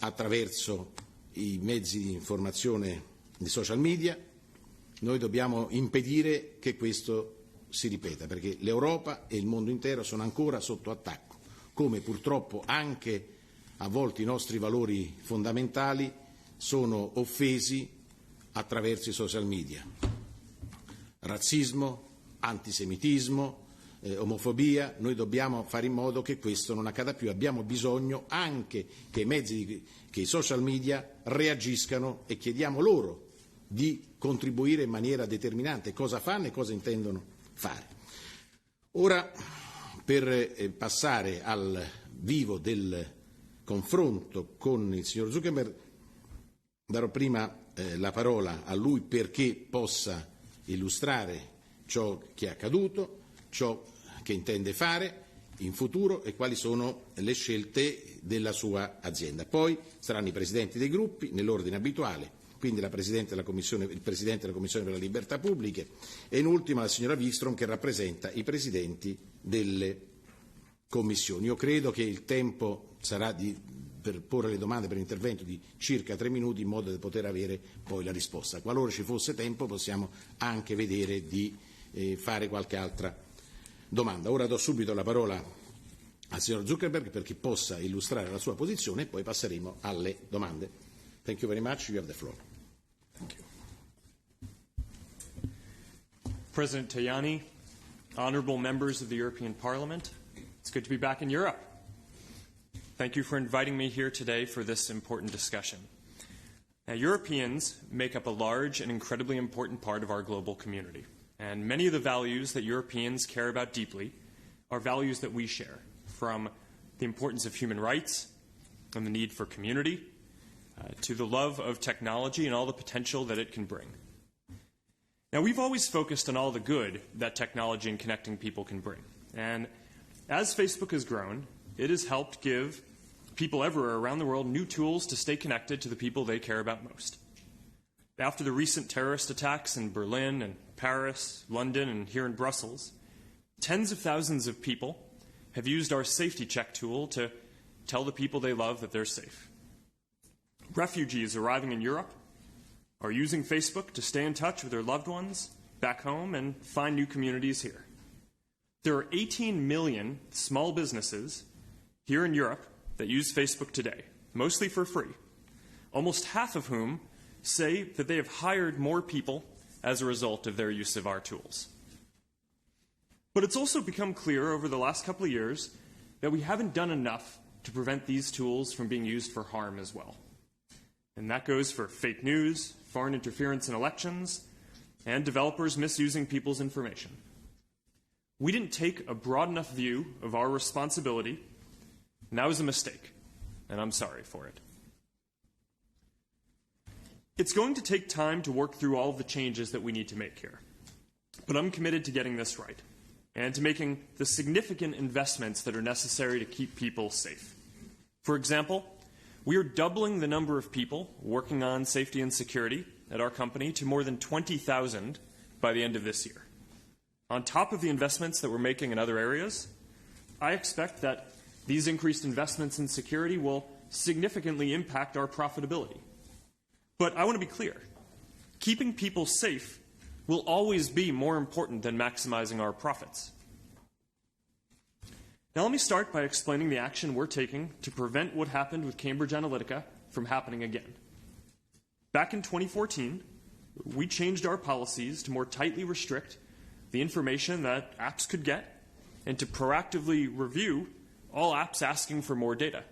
attraverso i mezzi di informazione di social media. Noi dobbiamo impedire che questo si ripeta, perché l'Europa e il mondo intero sono ancora sotto attacco, come purtroppo anche a volte i nostri valori fondamentali sono offesi attraverso i social media. Razzismo, antisemitismo, omofobia, noi dobbiamo fare in modo che questo non accada più. Abbiamo bisogno anche che i social media reagiscano e chiediamo loro di contribuire in maniera determinante cosa fanno e cosa intendono fare. Ora, per passare al vivo del confronto con il signor Zuckerberg, darò prima la parola a lui perché possa illustrare ciò che è accaduto, ciò che intende fare in futuro e quali sono le scelte della sua azienda. Poi saranno i presidenti dei gruppi nell'ordine abituale, quindi il Presidente della Commissione per le Libertà Pubbliche e in ultima la signora Wikström che rappresenta i presidenti delle commissioni. Io credo che il tempo sarà per porre le domande per intervento di circa 3 minuti in modo da poter avere poi la risposta. Qualora ci fosse tempo possiamo anche vedere di fare qualche altra domanda. Ora do subito la parola al signor Zuckerberg perché possa illustrare la sua posizione e poi passeremo alle domande. Thank you very much. You have the floor. Thank you. President Tajani, honorable members of the European Parliament, it's good to be back in Europe. Thank you for inviting me here today for this important discussion. Now, Europeans make up a large and incredibly important part of our global community. And many of the values that Europeans care about deeply are values that we share, from the importance of human rights and the need for community, to the love of technology and all the potential that it can bring. Now, we've always focused on all the good that technology and connecting people can bring. And as Facebook has grown, it has helped give people everywhere around the world new tools to stay connected to the people they care about most. After the recent terrorist attacks in Berlin and Paris, London, and here in Brussels, tens of thousands of people have used our safety check tool to tell the people they love that they're safe. Refugees arriving in Europe are using Facebook to stay in touch with their loved ones back home and find new communities here. There are 18 million small businesses here in Europe that use Facebook today, mostly for free, almost half of whom say that they have hired more people as a result of their use of our tools. But it's also become clear over the last couple of years that we haven't done enough to prevent these tools from being used for harm as well. And that goes for fake news, foreign interference in elections, and developers misusing people's information. We didn't take a broad enough view of our responsibility, and that was a mistake, and I'm sorry for it. It's going to take time to work through all of the changes that we need to make here, but I'm committed to getting this right and to making the significant investments that are necessary to keep people safe. For example, we are doubling the number of people working on safety and security at our company to more than 20,000 by the end of this year. On top of the investments that we're making in other areas, I expect that these increased investments in security will significantly impact our profitability. But I want to be clear. Keeping people safe will always be more important than maximizing our profits. Now let me start by explaining the action we're taking to prevent what happened with Cambridge Analytica from happening again. Back in 2014, we changed our policies to more tightly restrict the information that apps could get and to proactively review all apps asking for more data.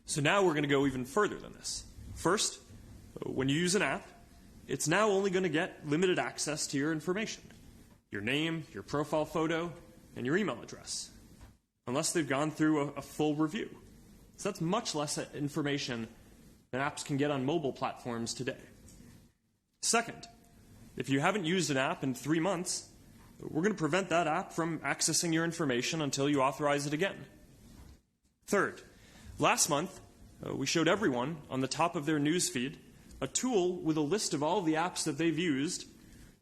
So now we're going to go even further than this. First, when you use an app, it's now only going to get limited access to your information, your name, your profile photo, and your email address, unless they've gone through a full review. So that's much less information than apps can get on mobile platforms today. Second, if you haven't used an app in 3 months, we're going to prevent that app from accessing your information until you authorize it again. Third, last month, we showed everyone on the top of their news feed a tool with a list of all the apps that they've used,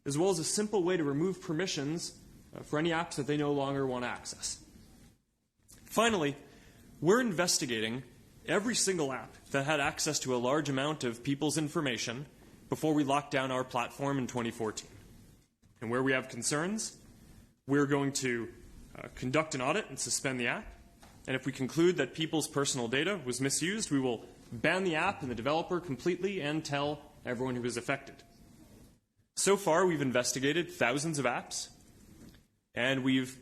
as well as a simple way to remove permissions for any apps that they no longer want to access. Finally, we're investigating every single app that had access to a large amount of people's information before we locked down our platform in 2014. And where we have concerns, we're going to conduct an audit and suspend the app. And if we conclude that people's personal data was misused, we will ban the app and the developer completely and tell everyone who is affected. So far, we've investigated thousands of apps, and we've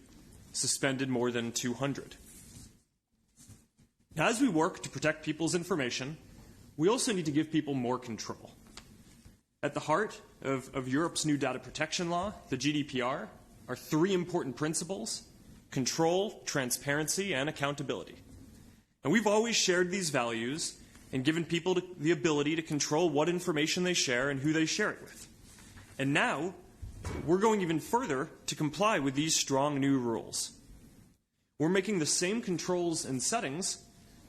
suspended more than 200. Now, as we work to protect people's information, we also need to give people more control. At the heart of Europe's new data protection law, the GDPR, are three important principles: control, transparency, and accountability. And we've always shared these values and given people the ability to control what information they share and who they share it with. And now, we're going even further to comply with these strong new rules. We're making the same controls and settings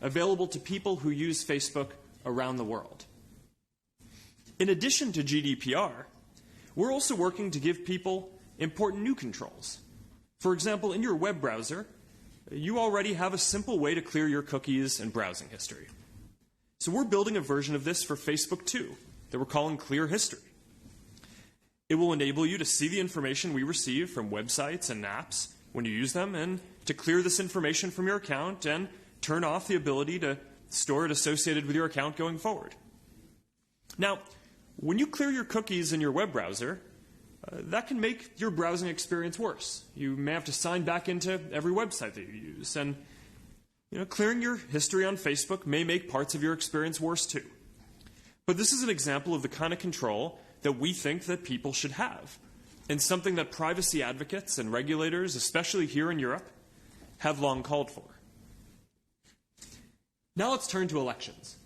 available to people who use Facebook around the world. In addition to GDPR, we're also working to give people important new controls. For example, in your web browser, you already have a simple way to clear your cookies and browsing history. So we're building a version of this for Facebook too, that we're calling Clear History. It will enable you to see the information we receive from websites and apps when you use them, and to clear this information from your account and turn off the ability to store it associated with your account going forward. Now, when you clear your cookies in your web browser, that can make your browsing experience worse. You may have to sign back into every website that you use, and clearing your history on Facebook may make parts of your experience worse too. But this is an example of the kind of control that we think that people should have, and something that privacy advocates and regulators, especially here in Europe, have long called for. Now let's turn to elections.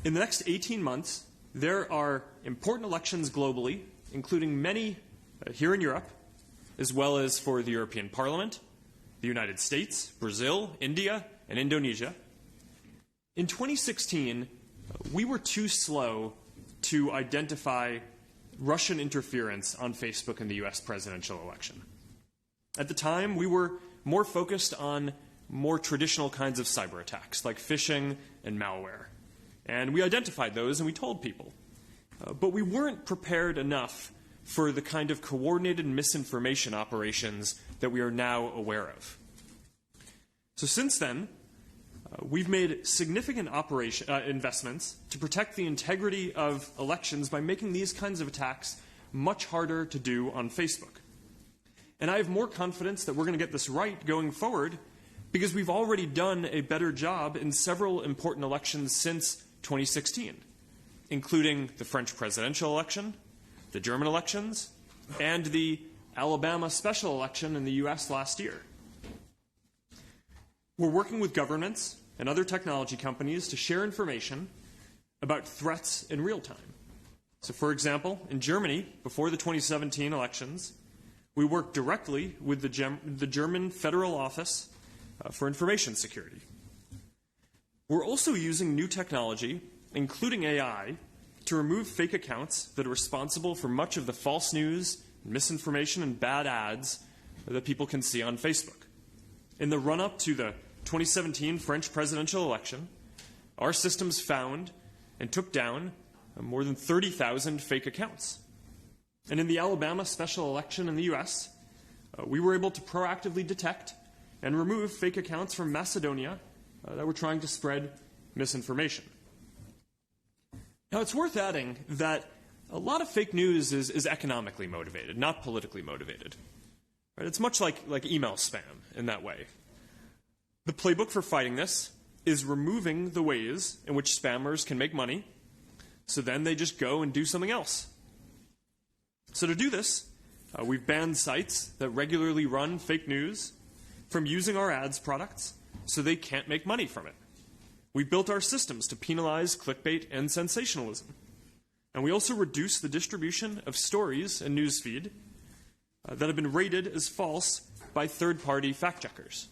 In the next 18 months, there are important elections globally, including many here in Europe, as well as for the European Parliament, the United States, Brazil, India, and Indonesia. In 2016, we were too slow to identify Russian interference on Facebook in the US presidential election. At the time, we were more focused on more traditional kinds of cyber attacks, like phishing and malware. And we identified those and we told people. But we weren't prepared enough for the kind of coordinated misinformation operations that we are now aware of. So since then, we've made significant investments to protect the integrity of elections by making these kinds of attacks much harder to do on Facebook. And I have more confidence that we're going to get this right going forward because we've already done a better job in several important elections since 2016, including the French presidential election, the German elections, and the Alabama special election in the US last year. We're working with governments and other technology companies to share information about threats in real time. So, for example, in Germany, before the 2017 elections, we worked directly with the German Federal Office for Information Security. We're also using new technology, including AI, to remove fake accounts that are responsible for much of the false news, misinformation, and bad ads that people can see on Facebook. In the run-up to the 2017 French presidential election, our systems found and took down more than 30,000 fake accounts. And in the Alabama special election in the US, we were able to proactively detect and remove fake accounts from Macedonia that were trying to spread misinformation. Now, it's worth adding that a lot of fake news is economically motivated, not politically motivated. Right? It's much like email spam in that way. The playbook for fighting this is removing the ways in which spammers can make money, so then they just go and do something else. So to do this, we've banned sites that regularly run fake news from using our ads products so they can't make money from it. We built our systems to penalize clickbait and sensationalism. And we also reduced the distribution of stories and newsfeed that have been rated as false by third-party fact-checkers.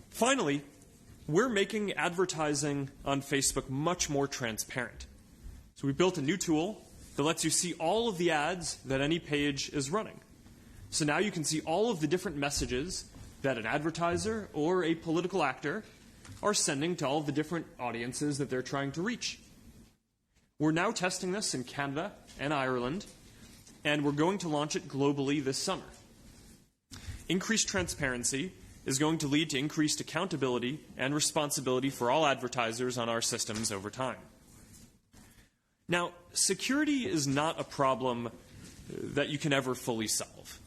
Finally, we're making advertising on Facebook much more transparent. So we built a new tool that lets you see all of the ads that any page is running. So now you can see all of the different messages that an advertiser or a political actor are sending to all of the different audiences that they're trying to reach. We're now testing this in Canada and Ireland, and we're going to launch it globally this summer. Increased transparency is going to lead to increased accountability and responsibility for all advertisers on our systems over time. Now, security is not a problem that you can ever fully solve.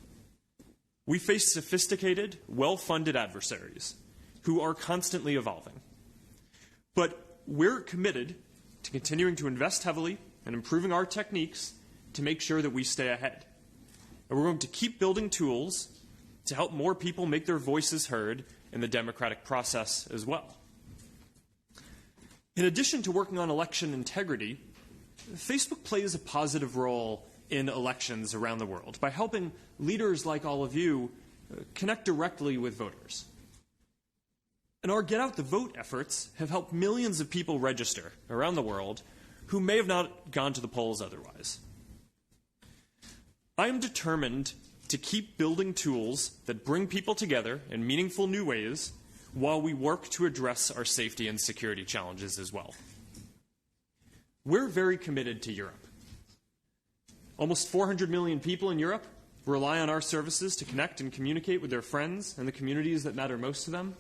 We face sophisticated, well-funded adversaries who are constantly evolving. But we're committed to continuing to invest heavily and improving our techniques to make sure that we stay ahead. And we're going to keep building tools to help more people make their voices heard in the democratic process as well. In addition to working on election integrity, Facebook plays a positive role in elections around the world by helping leaders like all of you connect directly with voters. And our Get Out the Vote efforts have helped millions of people register around the world who may have not gone to the polls otherwise. I am determined to keep building tools that bring people together in meaningful new ways while we work to address our safety and security challenges as well. We're very committed to Europe. Almost 400 million people in Europe rely on our services to connect and communicate with their friends and the communities that matter most to them.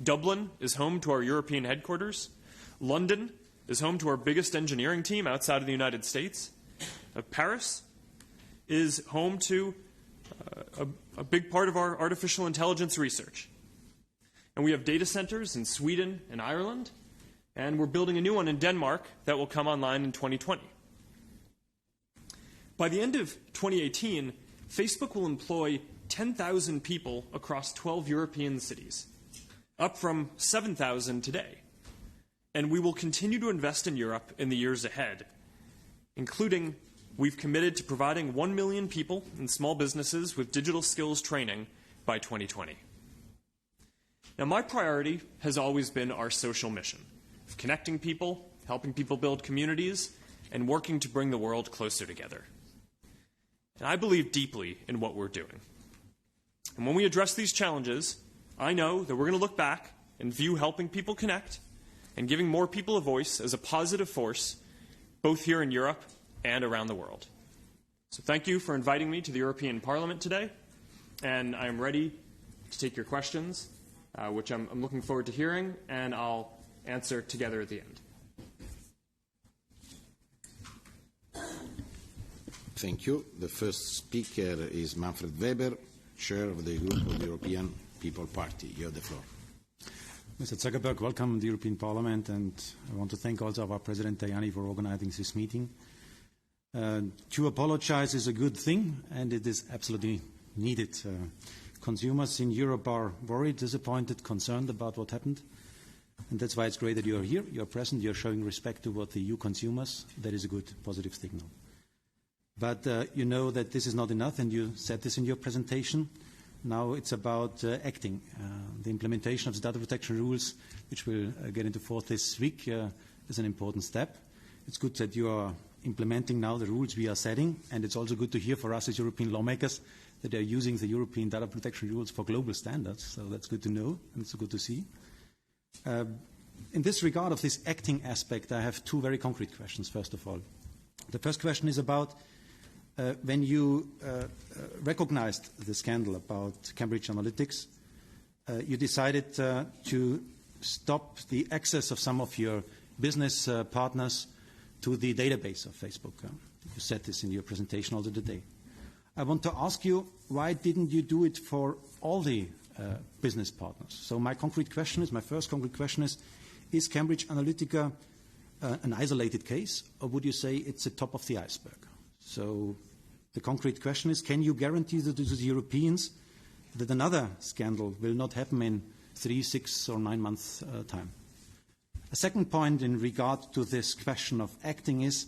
Dublin is home to our European headquarters. London is home to our biggest engineering team outside of the United States. Paris is home to a big part of our artificial intelligence research. And we have data centers in Sweden and Ireland, and we're building a new one in Denmark that will come online in 2020. By the end of 2018, Facebook will employ 10,000 people across 12 European cities, up from 7,000 today. And we will continue to invest in Europe in the years ahead, including we've committed to providing 1 million people and small businesses with digital skills training by 2020. Now, my priority has always been our social mission of connecting people, helping people build communities, and working to bring the world closer together. And I believe deeply in what we're doing. And when we address these challenges, I know that we're going to look back and view helping people connect and giving more people a voice as a positive force, both here in Europe and around the world. So thank you for inviting me to the European Parliament today, and I am ready to take your questions, which I'm looking forward to hearing, and I'll answer together at the end. Thank you. The first speaker is Manfred Weber, Chair of the Group of the European People Party. You have the floor. Mr. Zuckerberg, welcome to the European Parliament, and I want to thank also our President Tajani for organizing this meeting. To apologize is a good thing, and it is absolutely needed. Consumers in Europe are worried, disappointed, concerned about what happened, and that's why it's great that you are here, you are present, you are showing respect toward the EU consumers. That is a good, positive signal. But you know that this is not enough, and you said this in your presentation. Now it's about acting. The implementation of the data protection rules, which will get into force this week, is an important step. It's good that you are implementing now the rules we are setting, and it's also good to hear for us as European lawmakers that they are using the European data protection rules for global standards. So that's good to know, and it's good to see. In this regard of this acting aspect, I have two very concrete questions, first of all. The first question is about when you recognized the scandal about Cambridge Analytica, you decided to stop the access of some of your business partners to the database of Facebook. You said this in your presentation also today. I want to ask you, why didn't you do it for all the business partners? So my first concrete question is Cambridge Analytica an isolated case, or would you say it's the top of the iceberg? So the concrete question is, can you guarantee to the Europeans that another scandal will not happen in 3, 6, or 9 months' time? A second point in regard to this question of acting is,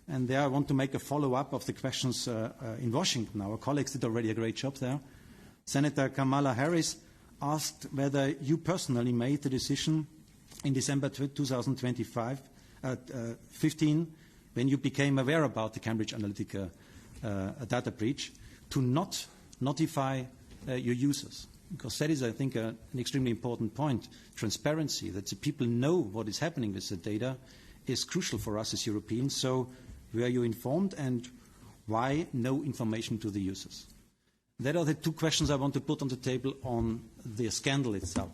and there I want to make a follow-up of the questions in Washington. Our colleagues did already a great job there. Senator Kamala Harris asked whether you personally made the decision in December 2015, when you became aware about the Cambridge Analytica data breach, to not notify your users. because that is, I think, an extremely important point. Transparency, that the people know what is happening with the data, is crucial for us as Europeans. So were you informed, and why no information to the users? That are the two questions I want to put on the table on the scandal itself.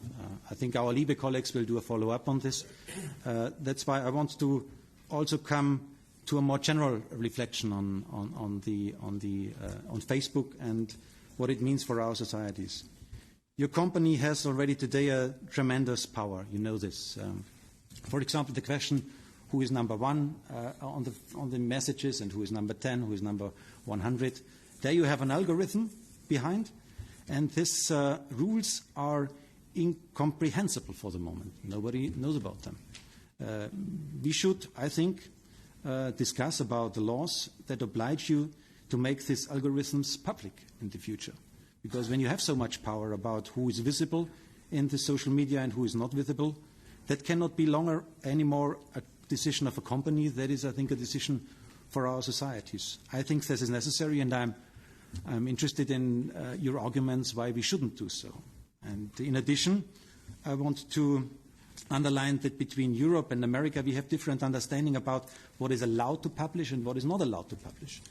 I think our LIBE colleagues will do a follow-up on this. That's why I want to also come to a more general reflection on Facebook and what it means for our societies. Your company has already today a tremendous power. You know this. For example, the question, who is number one on the messages and who is number 10, who is number 100. There you have an algorithm behind, and these rules are incomprehensible for the moment. Nobody knows about them. We should, I think, discuss about the laws that oblige you to make these algorithms public in the future. Because when you have so much power about who is visible in the social media and who is not visible, that cannot be longer anymore a decision of a company. That is, I think, a decision for our societies. I think this is necessary, and I'm interested in your arguments why we shouldn't do so. And in addition, I want to underline that between Europe and America we have different understanding about what is allowed to publish and what is not allowed to publish.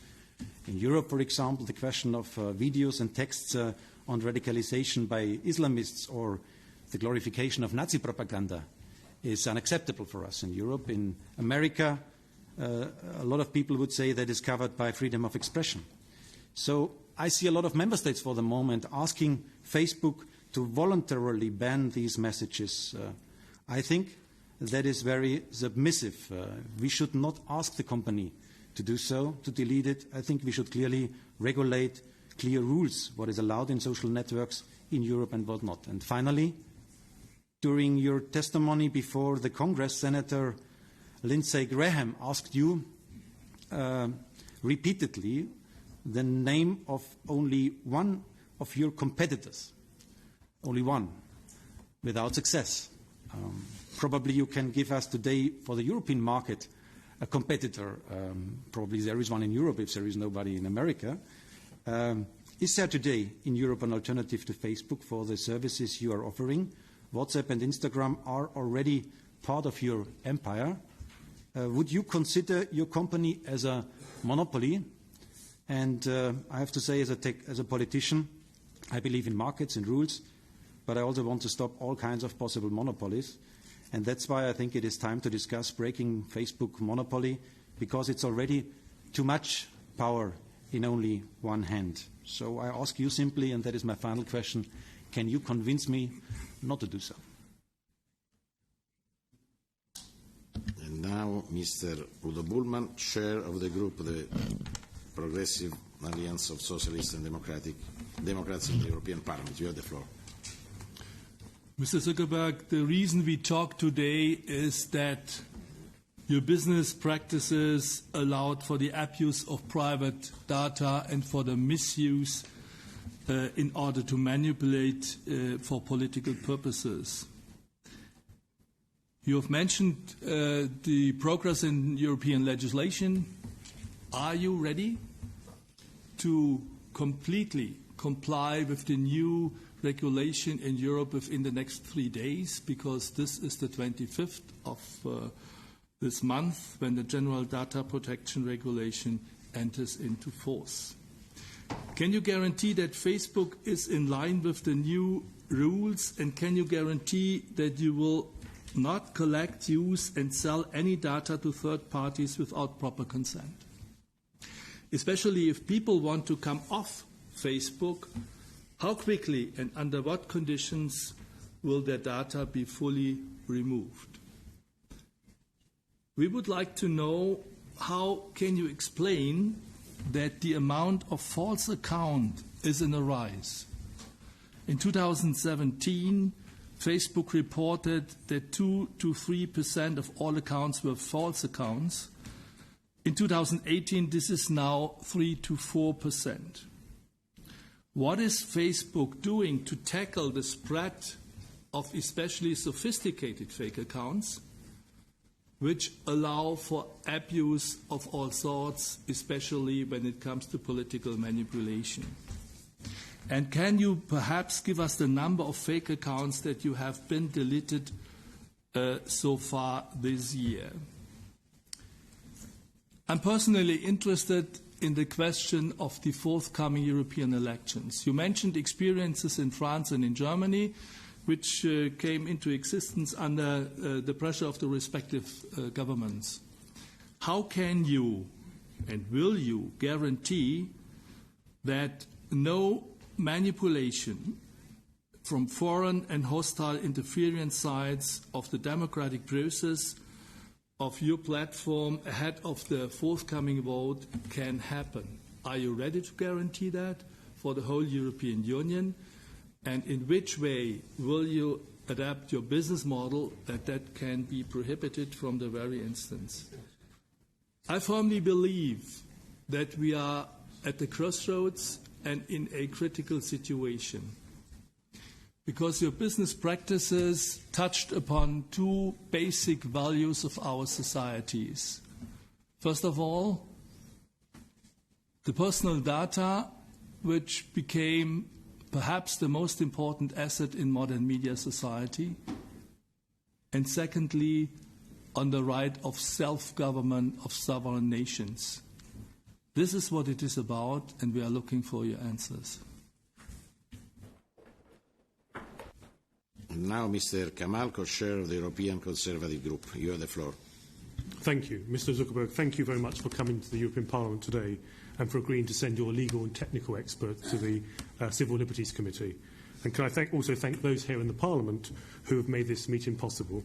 In Europe, for example, the question of videos and texts on radicalization by Islamists or the glorification of Nazi propaganda is unacceptable for us in Europe. In America, a lot of people would say that is covered by freedom of expression. So I see a lot of member states for the moment asking Facebook to voluntarily ban these messages. I think that is very submissive. We should not ask the company to do so, to delete it. I think we should clearly regulate clear rules, what is allowed in social networks in Europe and what not. And finally, during your testimony before the Congress, Senator Lindsey Graham asked you repeatedly the name of only one of your competitors, only one, without success. Probably you can give us today for the European market a competitor. Probably there is one in Europe if there is nobody in America. Is there today in Europe an alternative to Facebook for the services you are offering? WhatsApp and Instagram are already part of your empire. Would you consider your company as a monopoly? And I have to say, as a politician, I believe in markets and rules, but I also want to stop all kinds of possible monopolies. And that's why I think it is time to discuss breaking Facebook monopoly, because it's already too much power in only one hand. So I ask you simply, and that is my final question, can you convince me not to do so? And now Mr. Udo Bullmann, chair of the group, the Progressive Alliance of Socialists and Democrats in the European Parliament. You have the floor. Mr. Zuckerberg, the reason we talk today is that your business practices allowed for the abuse of private data and for the misuse in order to manipulate for political purposes. You have mentioned the progress in European legislation. Are you ready to completely comply with the new regulation in Europe within the next 3 days? Because this is the 25th of this month when the General Data Protection Regulation enters into force. Can you guarantee that Facebook is in line with the new rules, and can you guarantee that you will not collect, use and sell any data to third parties without proper consent? Especially if people want to come off Facebook, how quickly and under what conditions will their data be fully removed? We would like to know, how can you explain that the amount of false accounts is in a rise? In 2017, Facebook reported that 2 to 3% of all accounts were false accounts. In 2018, this is now 3 to 4%. What is Facebook doing to tackle the spread of especially sophisticated fake accounts, which allow for abuse of all sorts, especially when it comes to political manipulation? And can you perhaps give us the number of fake accounts that you have been deleted so far this year? I'm personally interested in the question of the forthcoming European elections. You mentioned experiences in France and in Germany, which came into existence under the pressure of the respective governments. How can you and will you guarantee that no manipulation from foreign and hostile interference sides of the democratic process of your platform ahead of the forthcoming vote can happen? Are you ready to guarantee that for the whole European Union? And in which way will you adapt your business model that can be prohibited from the very instance? I firmly believe that we are at the crossroads and in a critical situation, because your business practices touched upon two basic values of our societies. First of all, the personal data, which became perhaps the most important asset in modern media society, and secondly, on the right of self-government of sovereign nations. This is what it is about, and we are looking for your answers. Now, Mr. Kamal, co-chair of the European Conservative Group. You have the floor. Thank you. Mr. Zuckerberg, thank you very much for coming to the European Parliament today and for agreeing to send your legal and technical experts to the Civil Liberties Committee. And can I also thank those here in the Parliament who have made this meeting possible.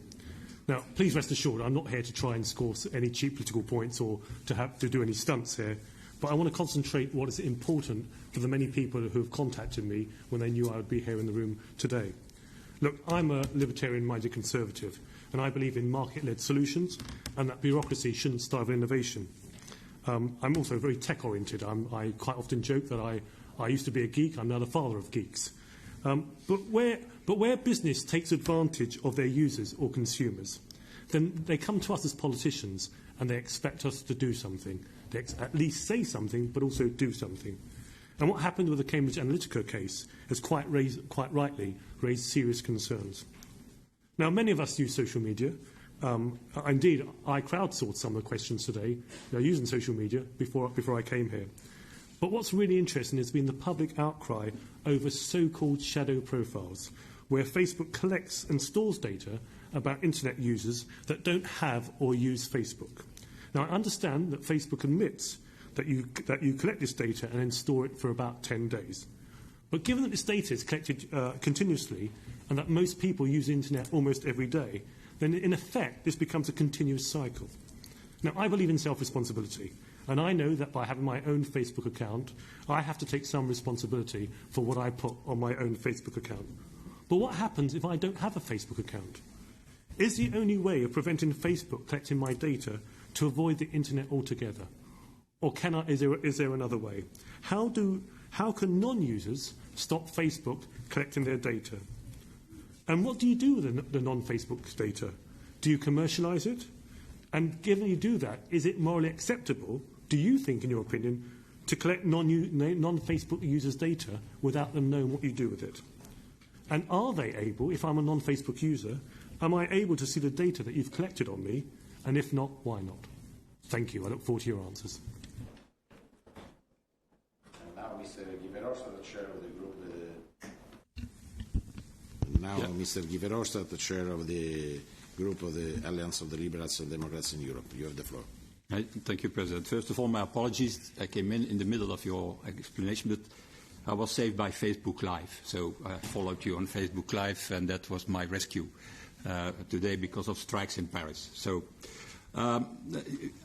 Now, please rest assured, I'm not here to try and score any cheap political points or to do any stunts here, but I want to concentrate what is important for the many people who have contacted me when they knew I would be here in the room today. Look, I'm a libertarian-minded conservative, and I believe in market-led solutions and that bureaucracy shouldn't starve innovation. I'm also very tech-oriented. I quite often joke that I used to be a geek. I'm now the father of geeks. But where business takes advantage of their users or consumers, then they come to us as politicians and they expect us to do something. They at least say something, but also do something. And what happened with the Cambridge Analytica case has quite rightly raised serious concerns. Now, many of us use social media. Indeed, I crowdsourced some of the questions today using social media before I came here. But what's really interesting has been the public outcry over so-called shadow profiles, where Facebook collects and stores data about internet users that don't have or use Facebook. Now, I understand that Facebook admits that you collect this data and then store it for about 10 days. But given that this data is collected continuously and that most people use the internet almost every day, then in effect this becomes a continuous cycle. Now, I believe in self-responsibility, and I know that by having my own Facebook account, I have to take some responsibility for what I put on my own Facebook account. But what happens if I don't have a Facebook account? Is the only way of preventing Facebook collecting my data to avoid the internet altogether? Or is there another way? How can non-users stop Facebook collecting their data? And what do you do with the non-Facebook data? Do you commercialise it? And given you do that, is it morally acceptable, do you think, in your opinion, to collect non-Facebook users' data without them knowing what you do with it? And are they able, if I'm a non-Facebook user, am I able to see the data that you've collected on me? And if not, why not? Thank you. I look forward to your answers. And now, Mr. Giverhofstadt, the chair of the group. Mr. Giverhofstadt, the chair of the group of the Alliance of the Liberals and Democrats in Europe. You have the floor. Thank you, President. First of all, my apologies. I came in the middle of your explanation, but I was saved by Facebook Live. So I followed you on Facebook Live, and that was my rescue today because of strikes in Paris. So I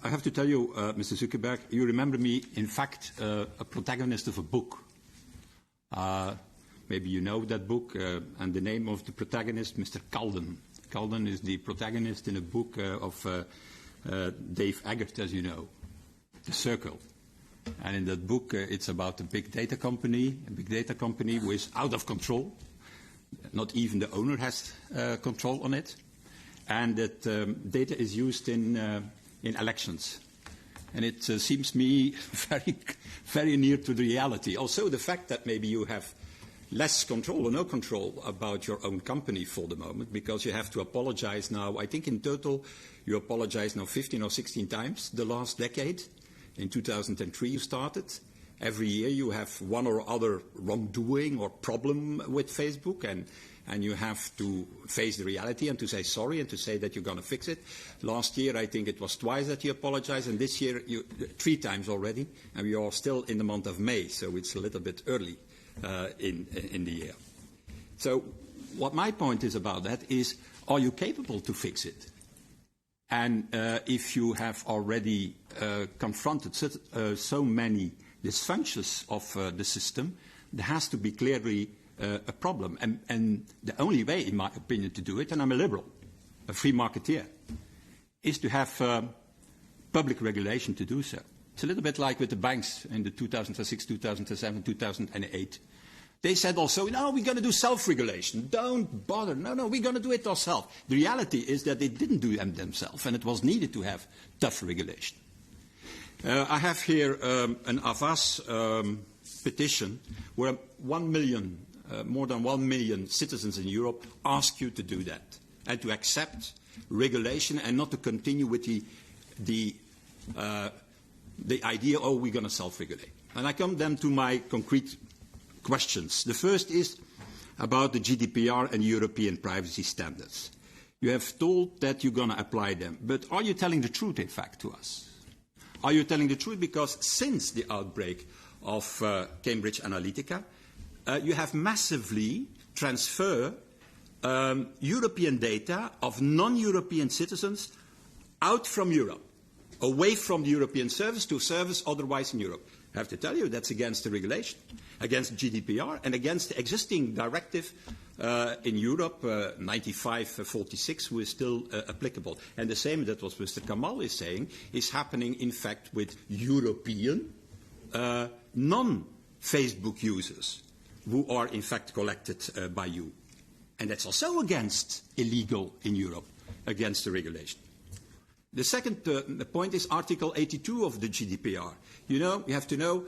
have to tell you, Mr. Zuckerberg, you remember me, in fact, a protagonist of a book. Maybe you know that book, and the name of the protagonist, Mr. Calden. Calden is the protagonist in a book of Dave Eggert, as you know, The Circle. And in that book, it's about a big data company who is out of control. Not even the owner has control on it. And that data is used in elections. And it seems me very, very near to the reality. Also, the fact that maybe you have less control or no control about your own company for the moment, because you have to apologize now. I think in total you apologize now 15 or 16 times the last decade. In 2003 you started. Every year you have one or other wrongdoing or problem with Facebook, and you have to face the reality and to say sorry and to say that you're going to fix it. Last year, I think it was twice that you apologized, and this year, 3 times already, and we are still in the month of May, so it's a little bit early in the year. So what my point is about that is, are you capable to fix it? And if you have already confronted so many dysfunctions of the system, there has to be clearly a problem. And the only way, in my opinion, to do it, and I'm a liberal, a free marketeer, is to have public regulation to do so. It's a little bit like with the banks in the 2006, 2007, 2008. They said also, no, we're going to do self-regulation. Don't bother. No, we're going to do it ourselves. The reality is that they didn't do them themselves, and it was needed to have tough regulation. I have here an Avas petition where 1 million, more than 1 million citizens in Europe ask you to do that and to accept regulation and not to continue with the idea, oh, we're going to self-regulate. And I come then to my concrete questions. The first is about the GDPR and European privacy standards. You have told that you're going to apply them, but are you telling the truth, in fact, to us? Are you telling the truth? Because since the outbreak of Cambridge Analytica, you have massively transferred European data of non-European citizens out from Europe, away from the European service to service otherwise in Europe. I have to tell you, that's against the regulation, against GDPR, and against the existing directive in Europe, 95/46, who is still applicable. And the same that what Mr. Kamal is saying is happening, in fact, with European non-Facebook users who are, in fact, collected by you. And that's also against illegal in Europe, against the regulation. The second point is Article 82 of the GDPR. You have to know,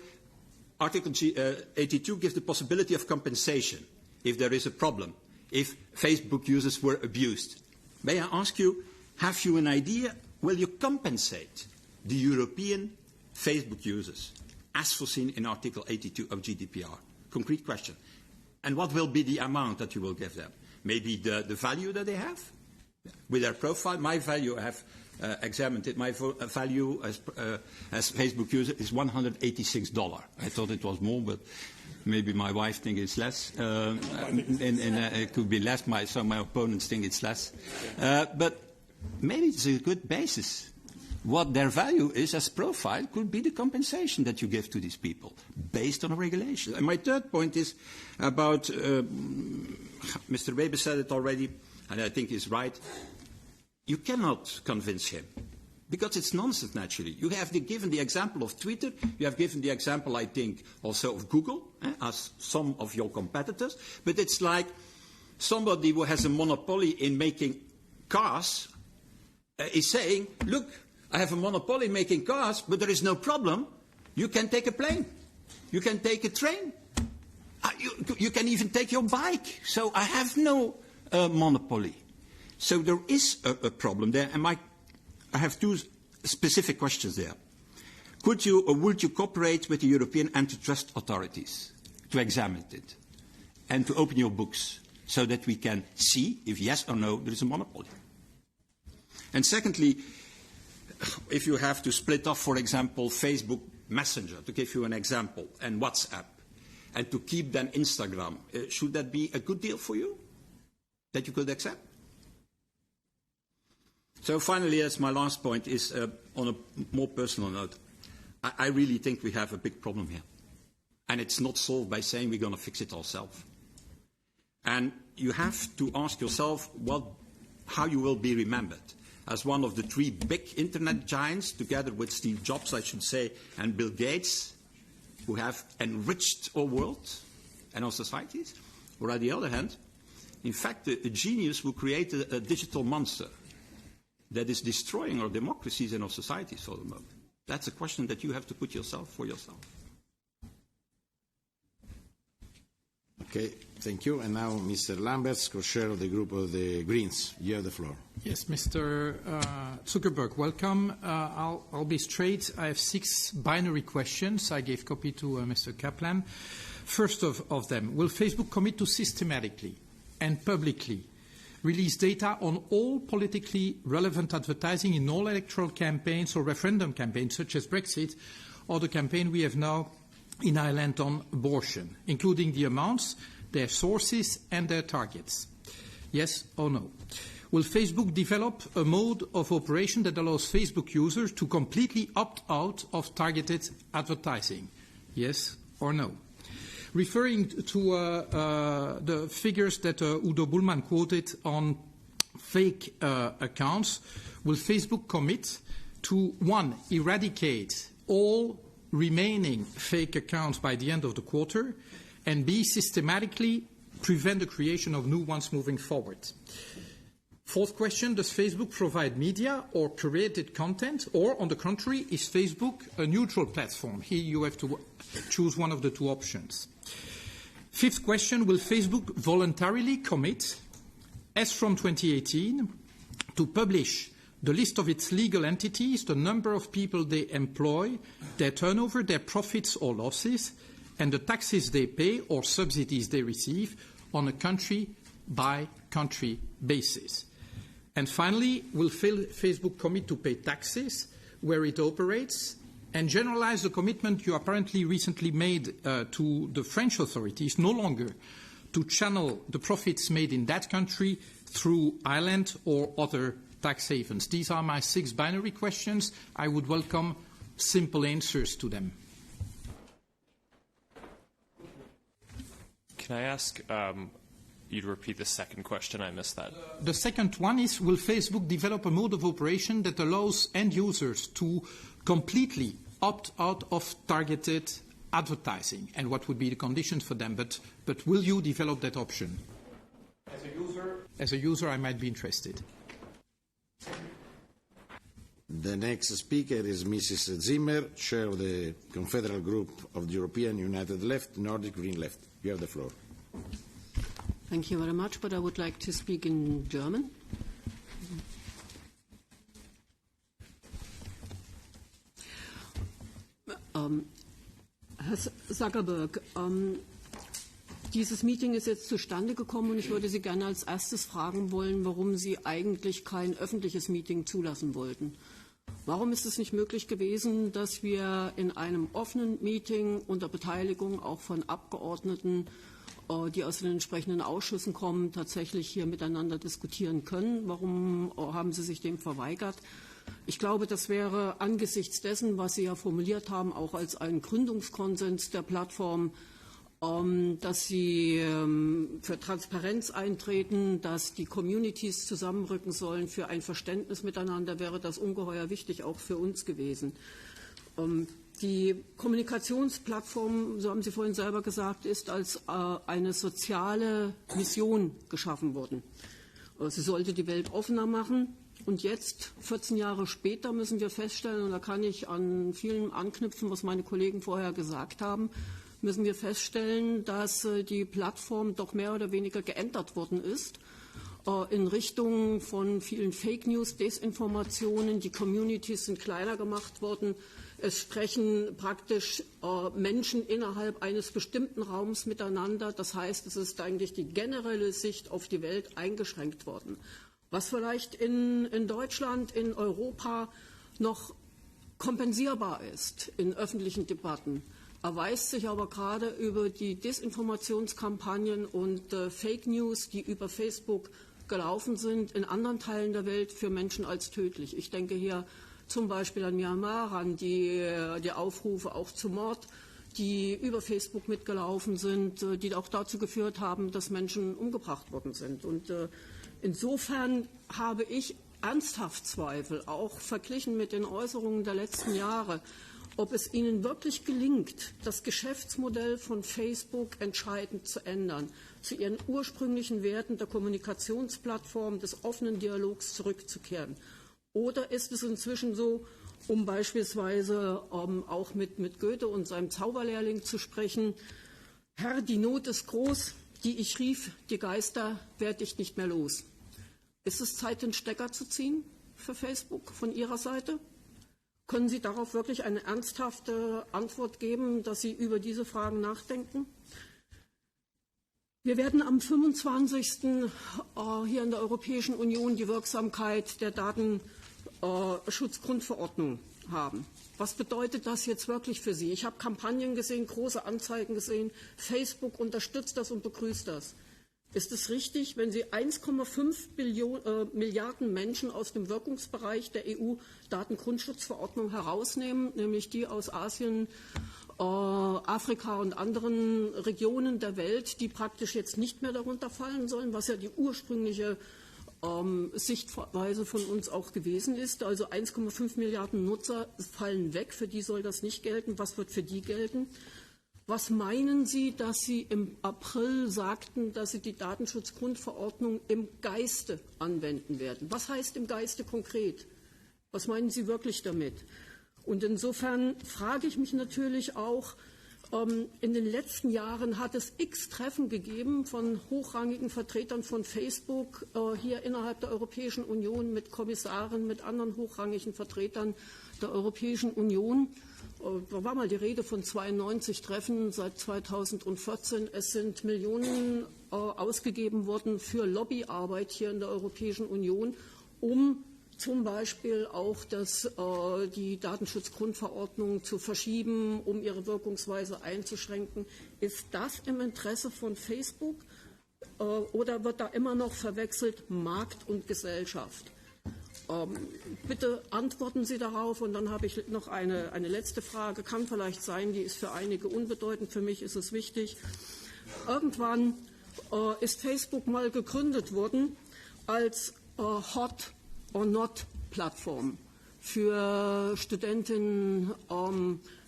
Article 82 gives the possibility of compensation if there is a problem, if Facebook users were abused. May I ask you, have you an idea, will you compensate the European Facebook users as foreseen in Article 82 of GDPR? Concrete question. And what will be the amount that you will give them? Maybe the value that they have with their profile. My value, I have examined it. My value as Facebook user is $186. I thought it was more, but maybe my wife thinks it's less. And it could be less. So my opponents think it's less. But maybe it's a good basis. What their value is as profile could be the compensation that you give to these people based on a regulation. And my third point is about, Mr. Weber said it already, and I think he's right. You cannot convince him, because it's nonsense, naturally. You have given the example of Twitter. You have given the example, I think, also of Google, as some of your competitors. But it's like somebody who has a monopoly in making cars is saying, look, I have a monopoly making cars, but there is no problem. You can take a plane. You can take a train. You can even take your bike. So I have no monopoly. So there is a problem there, and I have 2 specific questions there. Could you or would you cooperate with the European antitrust authorities to examine it and to open your books so that we can see if yes or no there is a monopoly? And secondly, if you have to split off, for example, Facebook Messenger, to give you an example, and WhatsApp, and to keep then Instagram, should that be a good deal for you that you could accept? So finally, as my last point is on a more personal note, I really think we have a big problem here. And it's not solved by saying we're going to fix it ourselves. And you have to ask yourself how you will be remembered. As one of the 3 big internet giants, together with Steve Jobs, I should say, and Bill Gates, who have enriched our world and our societies. Or on the other hand, in fact, a genius who created a digital monster that is destroying our democracies and our societies for the moment. That's a question that you have to put for yourself. Okay, thank you. And now Mr. Lamberts, co-chair of the group of the Greens. You have the floor. Yes, Mr. Zuckerberg, welcome. I'll be straight. I have 6 binary questions. I gave copy to Mr. Kaplan. First of them, will Facebook commit to systematically and publicly release data on all politically relevant advertising in all electoral campaigns or referendum campaigns, such as Brexit, or the campaign we have now in Ireland on abortion, including the amounts, their sources, and their targets? Yes or no? Will Facebook develop a mode of operation that allows Facebook users to completely opt out of targeted advertising? Yes or no? Referring to the figures that Udo Bullmann quoted on fake accounts, will Facebook commit to, 1, eradicate all remaining fake accounts by the end of the quarter, and B, systematically prevent the creation of new ones moving forward? 4th question, does Facebook provide media or curated content, or, on the contrary, is Facebook a neutral platform? Here you have to choose one of the 2 options. 5th question, will Facebook voluntarily commit, as from 2018, to publish the list of its legal entities, the number of people they employ, their turnover, their profits or losses, and the taxes they pay or subsidies they receive on a country-by-country basis? And finally, will Facebook commit to pay taxes where it operates, and generalize the commitment you apparently recently made to the French authorities no longer to channel the profits made in that country through Ireland or other tax havens? These are my 6 binary questions. I would welcome simple answers to them. Can I ask you to repeat the second question? I missed that. The second one is, will Facebook develop a mode of operation that allows end users to completely opt out of targeted advertising, and what would be the conditions for them? But will you develop that option? As a user, I might be interested. The next speaker is Mrs. Zimmer, chair of the Confederal Group of the European United Left, Nordic Green Left. You have the floor. Thank you very much, but I would like to speak in German. Herr Zuckerberg, dieses Meeting ist jetzt zustande gekommen und ich würde Sie gerne als erstes fragen wollen, warum Sie eigentlich kein öffentliches Meeting zulassen wollten. Warum ist es nicht möglich gewesen, dass wir in einem offenen Meeting unter Beteiligung auch von Abgeordneten, die aus den entsprechenden Ausschüssen kommen, tatsächlich hier miteinander diskutieren können? Warum haben Sie sich dem verweigert? Ich glaube, das wäre angesichts dessen, was Sie ja formuliert haben, auch als einen Gründungskonsens der Plattform, dass Sie für Transparenz eintreten, dass die Communities zusammenrücken sollen für ein Verständnis miteinander, wäre das ungeheuer wichtig, auch für uns gewesen. Die Kommunikationsplattform, so haben Sie vorhin selber gesagt, ist als eine soziale Mission geschaffen worden. Sie sollte die Welt offener machen. Und jetzt, 14 Jahre später, müssen wir feststellen, und da kann ich an vielen anknüpfen, was meine Kollegen vorher gesagt haben, müssen wir feststellen, dass die Plattform doch mehr oder weniger geändert worden ist in Richtung von vielen Fake News, Desinformationen. Die Communities sind kleiner gemacht worden. Es sprechen praktisch Menschen innerhalb eines bestimmten Raums miteinander. Das heißt, es ist eigentlich die generelle Sicht auf die Welt eingeschränkt worden. Was vielleicht in Deutschland, in Europa noch kompensierbar ist in öffentlichen Debatten, erweist sich aber gerade über die Desinformationskampagnen und Fake News, die über Facebook gelaufen sind, in anderen Teilen der Welt für Menschen als tödlich. Ich denke hier zum Beispiel an Myanmar, an die Aufrufe auch zu Mord, die über Facebook mitgelaufen sind, die auch dazu geführt haben, dass Menschen umgebracht worden sind. Und insofern habe ich ernsthaft Zweifel, auch verglichen mit den Äußerungen der letzten Jahre, ob es Ihnen wirklich gelingt, das Geschäftsmodell von Facebook entscheidend zu ändern, zu Ihren ursprünglichen Werten der Kommunikationsplattform, des offenen Dialogs zurückzukehren. Oder ist es inzwischen so, um beispielsweise auch mit Goethe und seinem Zauberlehrling zu sprechen, Herr, die Not ist groß, die ich rief, die Geister werde ich nicht mehr los. Ist es Zeit, den Stecker zu ziehen für Facebook von Ihrer Seite? Können Sie darauf wirklich eine ernsthafte Antwort geben, dass Sie über diese Fragen nachdenken? Wir werden am 25. Hier in der Europäischen Union die Wirksamkeit der Datenschutzgrundverordnung haben. Was bedeutet das jetzt wirklich für Sie? Ich habe Kampagnen gesehen, große Anzeigen gesehen. Facebook unterstützt das und begrüßt das. Ist es richtig, wenn Sie 1,5 Milliarden Menschen aus dem Wirkungsbereich der EU-Datengrundschutzverordnung herausnehmen, nämlich die aus Asien, Afrika und anderen Regionen der Welt, die praktisch jetzt nicht mehr darunter fallen sollen, was ja die ursprüngliche Sichtweise von uns auch gewesen ist. Also 1,5 Milliarden Nutzer fallen weg, für die soll das nicht gelten. Was wird für die gelten? Was meinen Sie, dass Sie im April sagten, dass Sie die Datenschutzgrundverordnung im Geiste anwenden werden? Was heißt im Geiste konkret? Was meinen Sie wirklich damit? Und insofern frage ich mich natürlich auch, in den letzten Jahren hat es x Treffen gegeben von hochrangigen Vertretern von Facebook hier innerhalb der Europäischen Union mit Kommissaren, mit anderen hochrangigen Vertretern der Europäischen Union. Da war mal die Rede von 92 Treffen seit 2014. Es sind Millionen ausgegeben worden für Lobbyarbeit hier in der Europäischen Union, um zum Beispiel auch die Datenschutzgrundverordnung zu verschieben, um ihre Wirkungsweise einzuschränken. Ist das im Interesse von Facebook oder wird da immer noch verwechselt Markt und Gesellschaft? Bitte antworten Sie darauf. Und dann habe ich noch eine letzte Frage. Kann vielleicht sein, die ist für einige unbedeutend, für mich ist es wichtig. Irgendwann ist Facebook mal gegründet worden als Hot or Not Plattform für Studentinnen,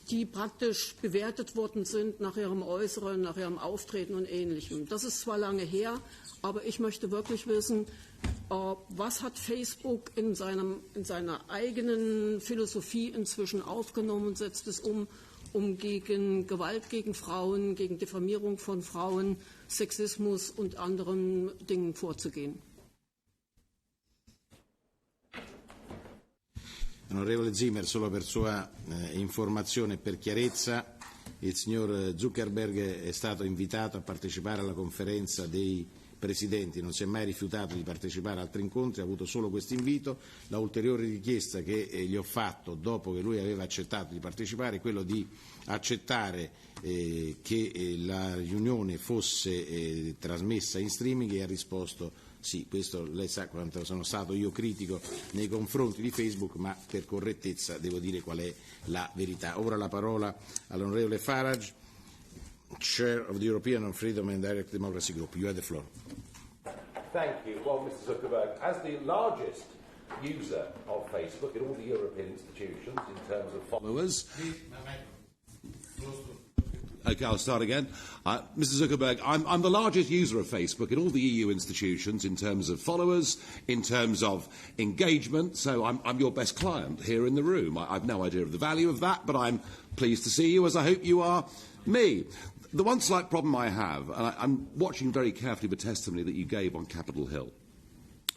die praktisch bewertet worden sind nach ihrem Äußeren, nach ihrem Auftreten und Ähnlichem. Das ist zwar lange her, aber ich möchte wirklich wissen, was hat Facebook in seiner eigenen Philosophie inzwischen aufgenommen und setzt es um gegen Gewalt gegen Frauen, gegen Diffamierung von Frauen, Sexismus und anderen Dingen vorzugehen. Onorevole Zimmer, solo per sua informazione e per chiarezza, il signor Zuckerberg è stato invitato a partecipare alla conferenza dei Presidenti, non si è mai rifiutato di partecipare a altri incontri, ha avuto solo questo invito. La ulteriore richiesta che gli ho fatto dopo che lui aveva accettato di partecipare è quello di accettare che la riunione fosse trasmessa in streaming e ha risposto sì. Questo lei sa quanto sono stato io critico nei confronti di Facebook, ma per correttezza devo dire qual è la verità. Ora la parola all'onorevole Farage, Chair of the European Freedom and Direct Democracy Group. You have the floor. Thank you. Well, Mr. Zuckerberg, as the largest user of Facebook in all the European institutions in terms of followers. Okay, I'll start again. Mr. Zuckerberg, I'm the largest user of Facebook in all the EU institutions in terms of followers, in terms of engagement, so I'm your best client here in the room. I've no idea of the value of that, but I'm pleased to see you, as I hope you are me. The one slight problem I have, and I'm watching very carefully the testimony that you gave on Capitol Hill.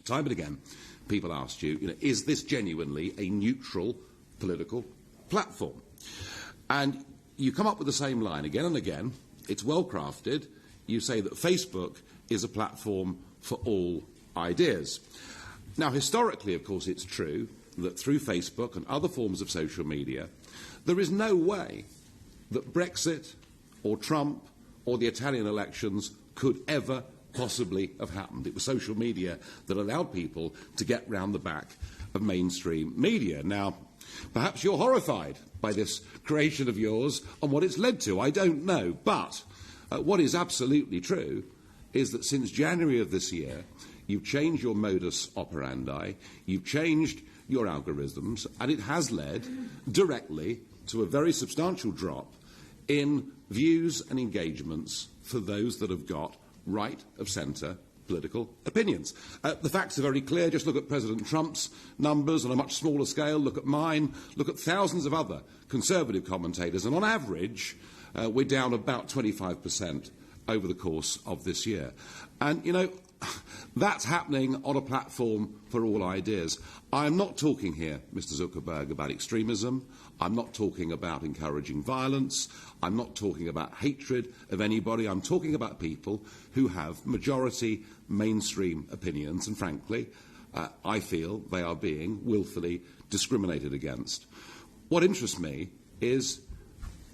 Time and again, people asked you, is this genuinely a neutral political platform? And you come up with the same line again and again. It's well crafted. You say that Facebook is a platform for all ideas. Now, historically, of course, it's true that through Facebook and other forms of social media, there is no way that Brexit or Trump or the Italian elections could ever possibly have happened. It was social media that allowed people to get round the back of mainstream media. Now, perhaps you're horrified by this creation of yours and what it's led to. I don't know. But what is absolutely true is that since January of this year, you've changed your modus operandi, you've changed your algorithms, and it has led directly to a very substantial drop in views and engagements for those that have got right of centre political opinions. The facts are very clear. Just look at President Trump's numbers on a much smaller scale. Look at mine. Look at thousands of other conservative commentators. And on average, we're down about 25% over the course of this year. And, you know, that's happening on a platform for all ideas. I'm not talking here, Mr. Zuckerberg, about extremism. I'm not talking about encouraging violence. I'm not talking about hatred of anybody. I'm talking about people who have majority mainstream opinions, and frankly, I feel they are being willfully discriminated against. What interests me is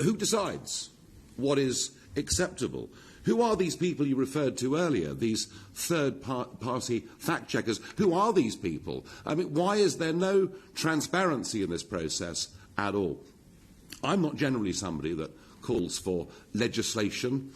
who decides what is acceptable? Who are these people you referred to earlier, these third-party fact-checkers? Who are these people? I mean, why is there no transparency in this process at all? I'm not generally somebody that calls for legislation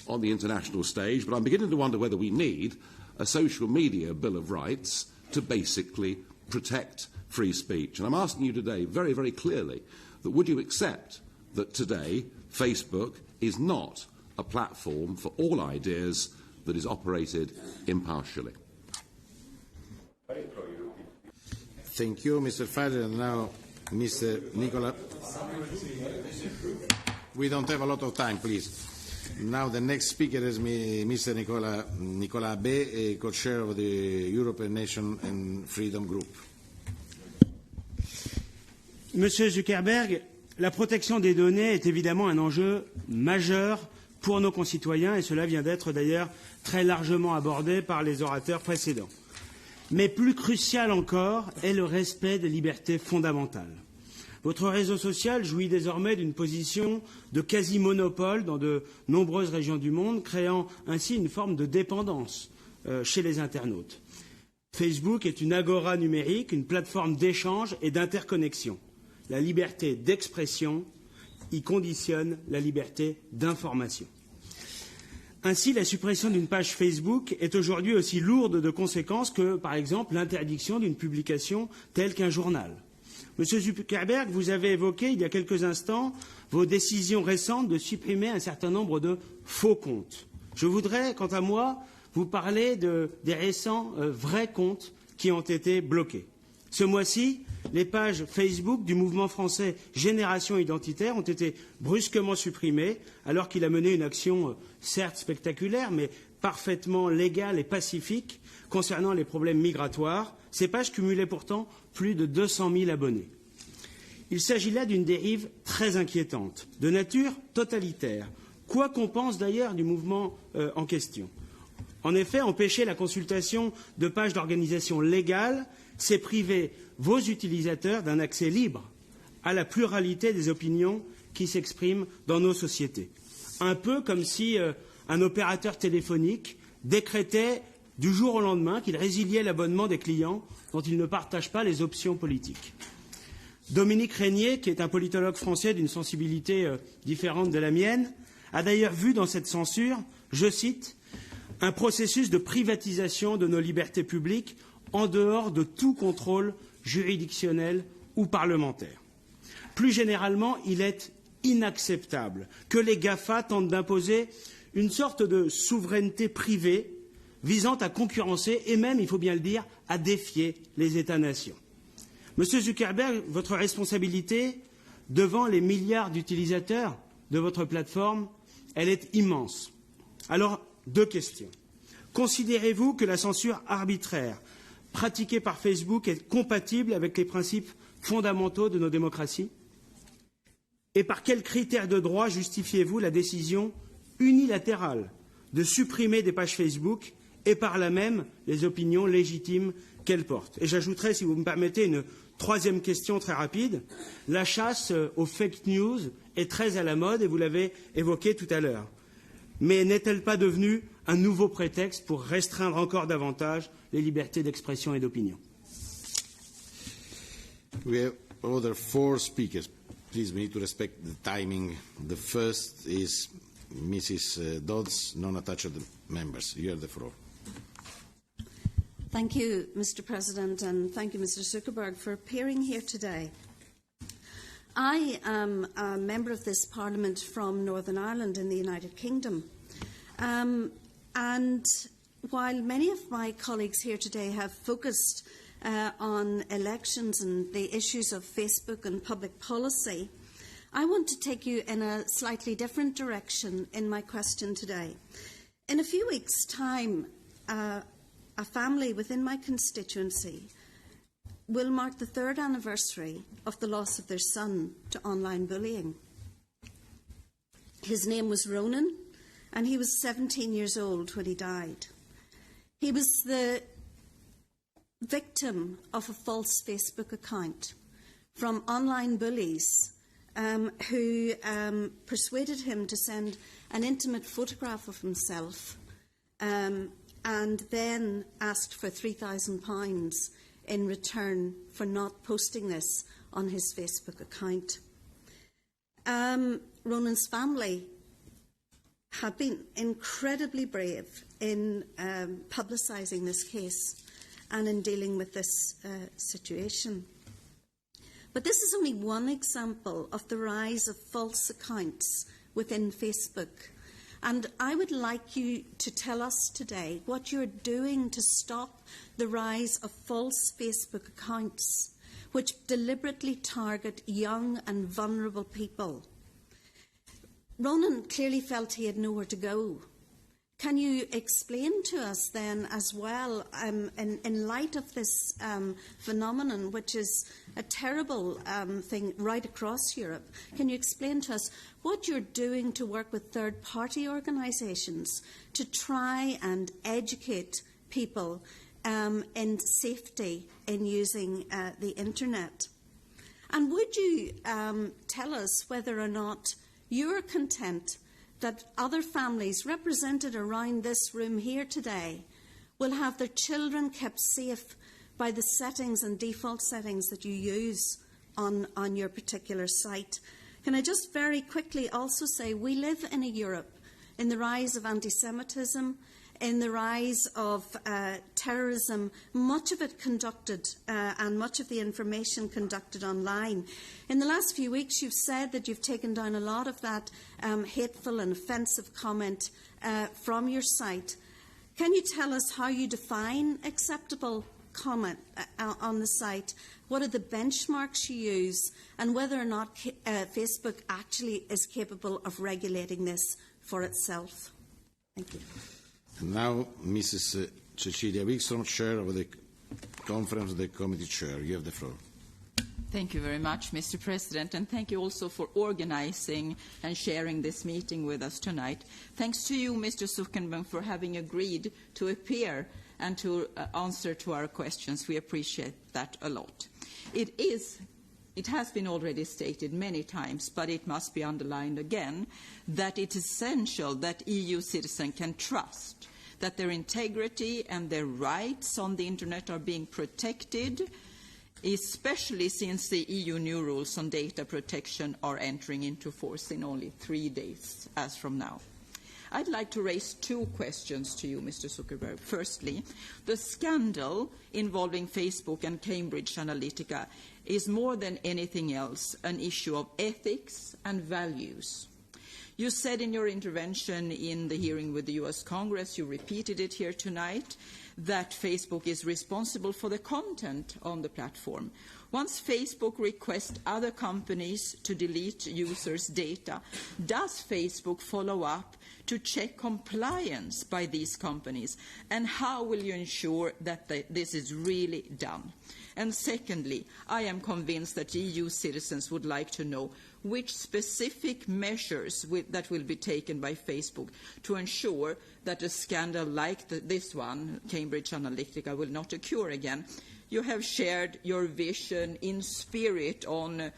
on the international stage, but I'm beginning to wonder whether we need a social media bill of rights to basically protect free speech. And I'm asking you today very, very clearly that would you accept that today Facebook is not a platform for all ideas that is operated impartially? Thank you, Mr. Fadler. And now, Mr. Nicola. We don't have a lot of time, please. Now the next speaker is Mr. Nicolas Bay, co-chair of the European Nation and Freedom Group. Monsieur Zuckerberg, la protection des données est évidemment un enjeu majeur pour nos concitoyens et cela vient d'être d'ailleurs très largement abordé par les orateurs précédents. Mais plus crucial encore est le respect des libertés fondamentales. Votre réseau social jouit désormais d'une position de quasi-monopole dans de nombreuses régions du monde, créant ainsi une forme de dépendance chez les internautes. Facebook est une agora numérique, une plateforme d'échange et d'interconnexion. La liberté d'expression y conditionne la liberté d'information. Ainsi, la suppression d'une page Facebook est aujourd'hui aussi lourde de conséquences que, par exemple, l'interdiction d'une publication telle qu'un journal. Monsieur Zuckerberg, vous avez évoqué il y a quelques instants vos décisions récentes de supprimer un certain nombre de faux comptes. Je voudrais, quant à moi, vous parler des récents vrais comptes qui ont été bloqués. Ce mois-ci, les pages Facebook du mouvement français Génération Identitaire ont été brusquement supprimées alors qu'il a mené une action certes spectaculaire mais parfaitement légale et pacifique concernant les problèmes migratoires. Ces pages cumulaient pourtant plus de 200 000 abonnés. Il s'agit là d'une dérive très inquiétante, de nature totalitaire, quoi qu'on pense d'ailleurs du mouvement en question. En effet, empêcher la consultation de pages d'organisations légales, c'est priver vos utilisateurs d'un accès libre à la pluralité des opinions qui s'expriment dans nos sociétés. Un peu comme si un opérateur téléphonique décrétait du jour au lendemain qu'il résiliait l'abonnement des clients dont il ne partage pas les options politiques. Dominique Régnier, qui est un politologue français d'une sensibilité différente de la mienne, a d'ailleurs vu dans cette censure, je cite, un processus de privatisation de nos libertés publiques en dehors de tout contrôle juridictionnel ou parlementaire. Plus généralement, il est inacceptable que les GAFA tentent d'imposer une sorte de souveraineté privée visant à concurrencer et même, il faut bien le dire, à défier les États-nations. Monsieur Zuckerberg, votre responsabilité devant les milliards d'utilisateurs de votre plateforme, elle est immense. Alors, deux questions. Considérez-vous que la censure arbitraire pratiquée par Facebook est compatible avec les principes fondamentaux de nos démocraties? Et par quels critères de droit justifiez-vous la décision unilatérale de supprimer des pages Facebook et par là même les opinions légitimes qu'elles portent? Et j'ajouterai, si vous me permettez, une troisième question très rapide. La chasse aux fake news est très à la mode et vous l'avez évoqué tout à l'heure. Mais n'est-elle pas devenue un nouveau prétexte pour restreindre encore davantage les libertés d'expression et d'opinion? We have other four speakers. Please, we need to respect the timing. The first is Mrs. Dodds, non-attached members. You have the floor. Thank you, Mr. President, and thank you, Mr. Zuckerberg, for appearing here today. I am a member of this Parliament from Northern Ireland in the United Kingdom. And while many of my colleagues here today have focused on elections and the issues of Facebook and public policy, I want to take you in a slightly different direction in my question today. In a few weeks' time, a family within my constituency will mark the 3rd anniversary of the loss of their son to online bullying. His name was Ronan, and he was 17 years old when he died. He was the victim of a false Facebook account from online bullies who persuaded him to send an intimate photograph of himself and then asked for £3,000 in return for not posting this on his Facebook account. Ronan's family have been incredibly brave in publicising this case and in dealing with this situation. But this is only one example of the rise of false accounts within Facebook. And I would like you to tell us today what you're doing to stop the rise of false Facebook accounts, which deliberately target young and vulnerable people. Ronan clearly felt he had nowhere to go. Can you explain to us then as well, in light of this phenomenon, which is a terrible thing right across Europe, can you explain to us what you're doing to work with third-party organisations to try and educate people in safety in using the internet? And would you tell us whether or not you're content that other families represented around this room here today will have their children kept safe by the settings and default settings that you use on your particular site? Can I just very quickly also say we live in a Europe in the rise of anti-Semitism, in the rise of terrorism, much of it conducted and much of the information conducted online. In the last few weeks, you've said that you've taken down a lot of that hateful and offensive comment from your site. Can you tell us how you define acceptable comment on the site? What are the benchmarks you use? And whether or not Facebook actually is capable of regulating this for itself? Thank you. And now, Mrs. Cecilia Wikström, Chair of the Conference of the Committee Chair. You have the floor. Thank you very much, Mr. President, and thank you also for organising and sharing this meeting with us tonight. Thanks to you, Mr. Zuckerberg, for having agreed to appear and to answer to our questions. We appreciate that a lot. It has been already stated many times, but it must be underlined again, that it is essential that EU citizens can trust that their integrity and their rights on the Internet are being protected, especially since the EU new rules on data protection are entering into force in only 3 days as from now. I'd like to raise 2 questions to you, Mr. Zuckerberg. Firstly, the scandal involving Facebook and Cambridge Analytica is more than anything else an issue of ethics and values. You said in your intervention in the hearing with the US Congress, you repeated it here tonight, that Facebook is responsible for the content on the platform. Once Facebook requests other companies to delete users' data, does Facebook follow up to check compliance by these companies? And how will you ensure that this is really done? And secondly, I am convinced that EU citizens would like to know which specific measures that will be taken by Facebook to ensure that a scandal like this one, Cambridge Analytica, will not occur again. You have shared your vision in spirit on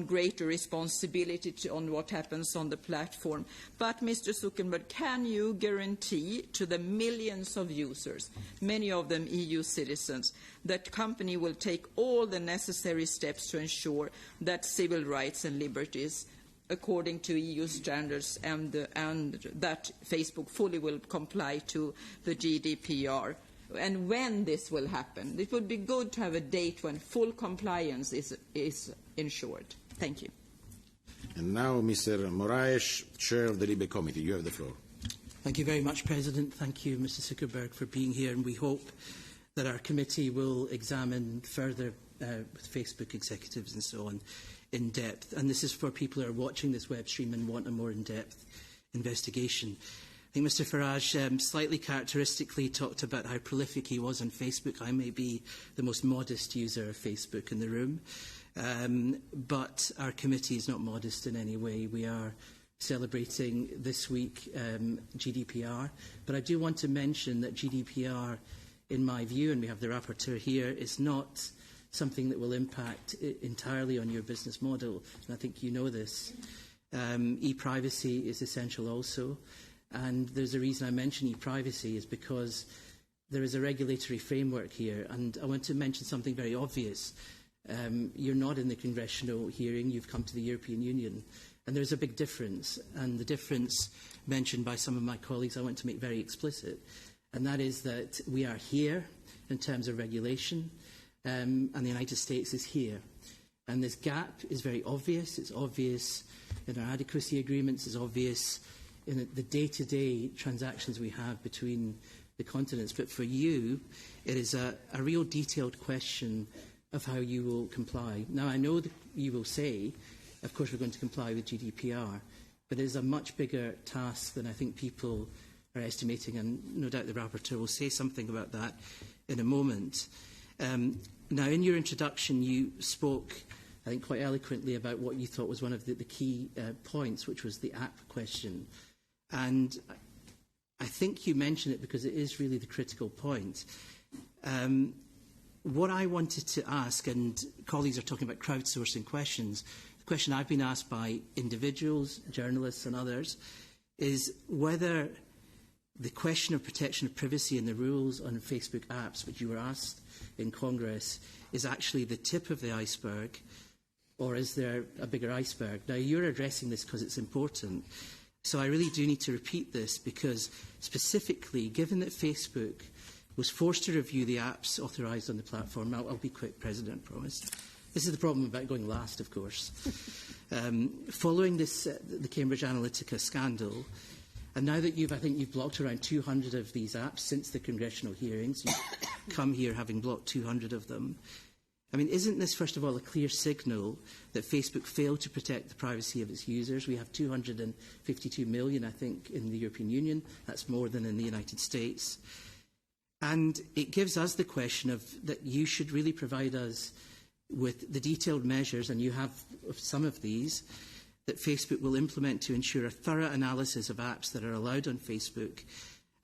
greater responsibility on what happens on the platform. But, Mr. Zuckerberg, can you guarantee to the millions of users, many of them EU citizens, that the company will take all the necessary steps to ensure that civil rights and liberties, according to EU standards, and that Facebook fully will comply to the GDPR? And when this will happen? It would be good to have a date when full compliance is ensured. Thank you. And now, Mr. Moraes, Chair of the Libe Committee. You have the floor. Thank you very much, President. Thank you, Mr. Zuckerberg, for being here. And we hope that our committee will examine further with Facebook executives and so on in depth. And this is for people who are watching this web stream and want a more in-depth investigation. I think Mr Farage slightly characteristically talked about how prolific he was on Facebook. I may be the most modest user of Facebook in the room, but our committee is not modest in any way. We are celebrating this week GDPR, but I do want to mention that GDPR, in my view, and we have the rapporteur here, is not something that will impact entirely on your business model, and I think you know this. E-privacy is essential also. And there's a reason I mention e-privacy is because there is a regulatory framework here. And I want to mention something very obvious. You're not in the congressional hearing, you've come to the European Union. And there's a big difference. And the difference mentioned by some of my colleagues I want to make very explicit. And that is that we are here in terms of regulation, and the United States is here. And this gap is very obvious. It's obvious in our adequacy agreements. It's obvious in the day-to-day transactions we have between the continents. But for you, it is a real detailed question of how you will comply. Now, I know that you will say, of course, we're going to comply with GDPR, but it is a much bigger task than I think people are estimating, and no doubt the rapporteur will say something about that in a moment. Now, in your introduction, you spoke, I think, quite eloquently about what you thought was one of the key points, which was the app question. And I think you mentioned it because it is really the critical point. What I wanted to ask, and colleagues are talking about crowdsourcing questions, the question I've been asked by individuals, journalists and others, is whether the question of protection of privacy and the rules on Facebook apps, which you were asked in Congress, is actually the tip of the iceberg, or is there a bigger iceberg? Now, you're addressing this because it's important. So I really do need to repeat this because specifically, given that Facebook was forced to review the apps authorised on the platform, I'll be quick, President, I promise. This is the problem about going last, of course. Following this, the Cambridge Analytica scandal, and now that I think you've blocked around 200 of these apps since the congressional hearings, you've come here having blocked 200 of them. I mean, isn't this, first of all, a clear signal that Facebook failed to protect the privacy of its users? We have 252 million, I think, in the European Union. That's more than in the United States. And it gives us the question of that you should really provide us with the detailed measures, and you have some of these, that Facebook will implement to ensure a thorough analysis of apps that are allowed on Facebook.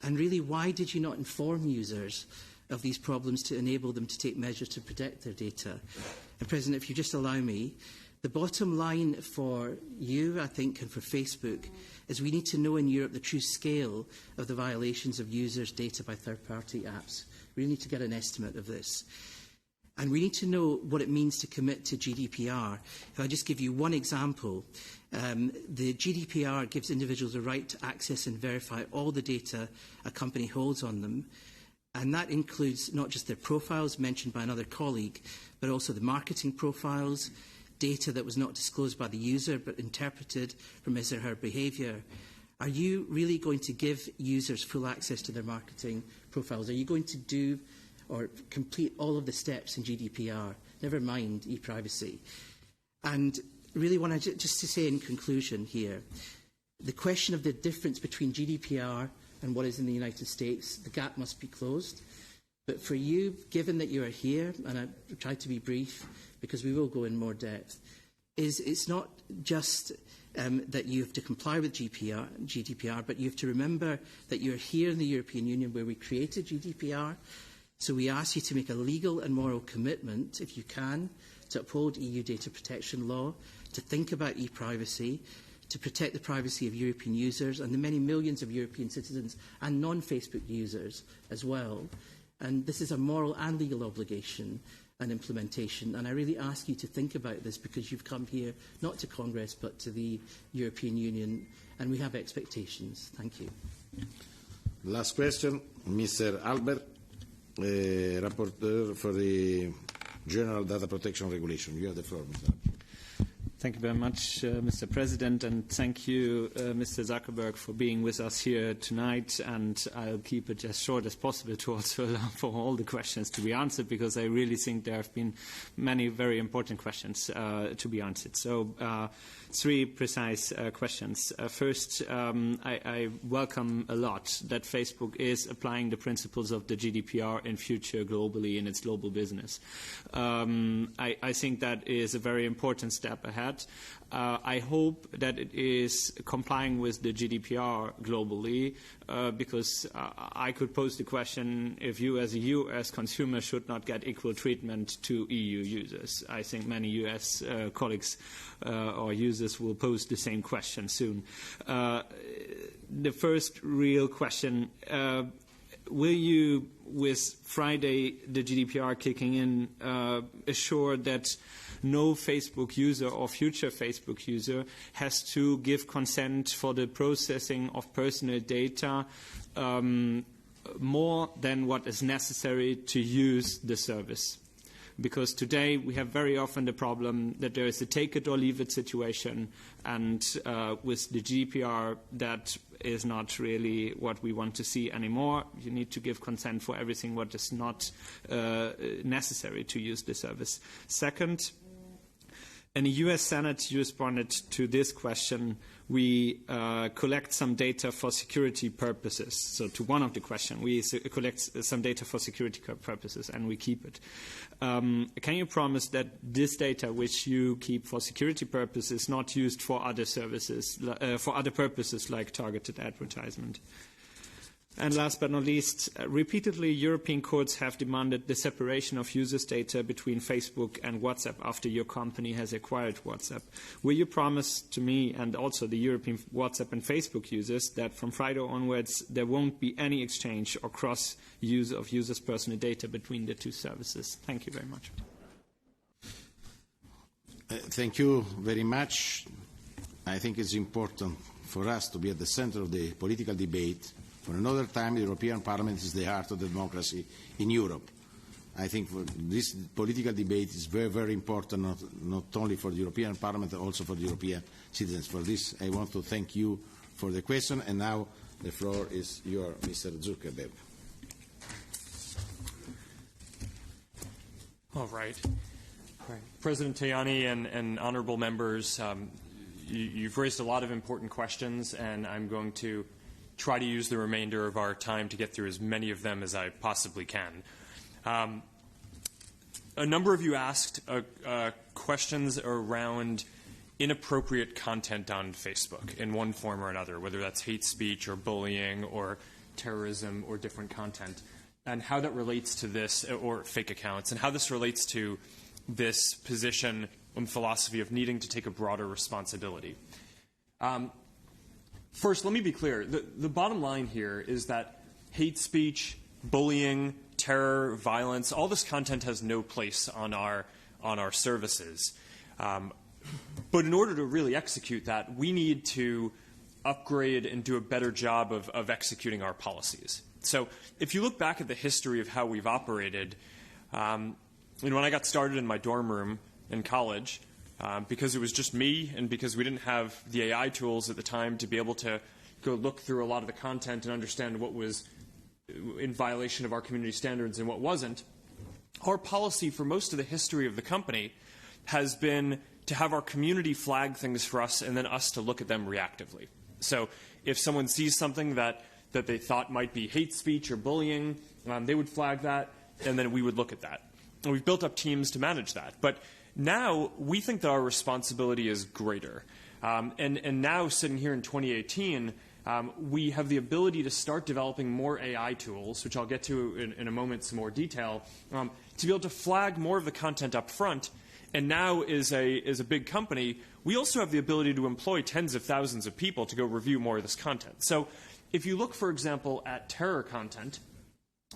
And really, why did you not inform users of these problems to enable them to take measures to protect their data? And President, if you just allow me, the bottom line for you, I think, and for Facebook, is we need to know in Europe the true scale of the violations of users' data by third-party apps. We need to get an estimate of this. And we need to know what it means to commit to GDPR. If I just give you one example, the GDPR gives individuals a right to access and verify all the data a company holds on them. And that includes not just their profiles mentioned by another colleague, but also the marketing profiles, data that was not disclosed by the user but interpreted from his or her behaviour. Are you really going to give users full access to their marketing profiles? Are you going to do or complete all of the steps in GDPR, never mind e-privacy? And really want to just to say in conclusion here, the question of the difference between GDPR and what is in the United States, the gap must be closed. But for you, given that you are here, and I try to be brief because we will go in more depth, it's not just that you have to comply with GDPR, but you have to remember that you're here in the European Union where we created GDPR. So we ask you to make a legal and moral commitment, if you can, to uphold EU data protection law, to think about e-privacy, to protect the privacy of European users and the many millions of European citizens and non-Facebook users as well. And this is a moral and legal obligation and implementation. And I really ask you to think about this because you've come here not to Congress but to the European Union, and we have expectations. Thank you. Last question, Mr. Albert, rapporteur for the General Data Protection Regulation. You have the floor, Mr. Albert. Thank you very much, Mr. President, and thank you, Mr. Zuckerberg, for being with us here tonight. And I'll keep it as short as possible to also allow for all the questions to be answered, because I really think there have been many very important questions to be answered. So, three precise questions. First, I welcome a lot that Facebook is applying the principles of the GDPR in future globally in its global business. I think that is a very important step ahead. I hope that it is complying with the GDPR globally, because I could pose the question if you as a US consumer should not get equal treatment to EU users. I think many US colleagues or users will pose the same question soon. The first real question, will you, with Friday, the GDPR kicking in, assure that no Facebook user or future Facebook user has to give consent for the processing of personal data more than what is necessary to use the service? Because today we have very often the problem that there is a take it or leave it situation, and with the GDPR that is not really what we want to see anymore. You need to give consent for everything what is not necessary to use the service. Second, in the US Senate, you responded to this question. We collect some data for security purposes. So to one of the questions, we collect some data for security purposes and we keep it. Can you promise that this data which you keep for security purposes is not used for other services, for other purposes like targeted advertisement? And last but not least, repeatedly European courts have demanded the separation of users' data between Facebook and WhatsApp after your company has acquired WhatsApp. Will you promise to me and also the European WhatsApp and Facebook users that from Friday onwards there won't be any exchange or cross-use of users' personal data between the two services? Thank you very much. Thank you very much. I think it's important for us to be at the center of the political debate. For another time, the European Parliament is the heart of democracy in Europe. I think this political debate is very, very important, not only for the European Parliament, but also for the European citizens. For this, I want to thank you for the question. And now the floor is yours, Mr. Zuckerberg. All right. President Tajani and honorable members, you've raised a lot of important questions, and I'm going to try to use the remainder of our time to get through as many of them as I possibly can. A number of you asked questions around inappropriate content on Facebook in one form or another, whether that's hate speech or bullying or terrorism or different content, and how that relates to this, or fake accounts, and how this relates to this position and philosophy of needing to take a broader responsibility. First, let me be clear. The bottom line here is that hate speech, bullying, terror, violence, all this content has no place on our services. But in order to really execute that, we need to upgrade and do a better job of executing our policies. So if you look back at the history of how we've operated, when I got started in my dorm room in college, because it was just me and because we didn't have the AI tools at the time to be able to go look through a lot of the content and understand what was in violation of our community standards and what wasn't, our policy for most of the history of the company has been to have our community flag things for us and then us to look at them reactively. So if someone sees something that they thought might be hate speech or bullying, they would flag that, and then we would look at that. And we've built up teams to manage that. But now we think that our responsibility is greater. And now, sitting here in 2018, we have the ability to start developing more AI tools, which I'll get to in a moment, some more detail, to be able to flag more of the content up front. And now, as a big company, we also have the ability to employ tens of thousands of people to go review more of this content. So if you look, for example, at terror content,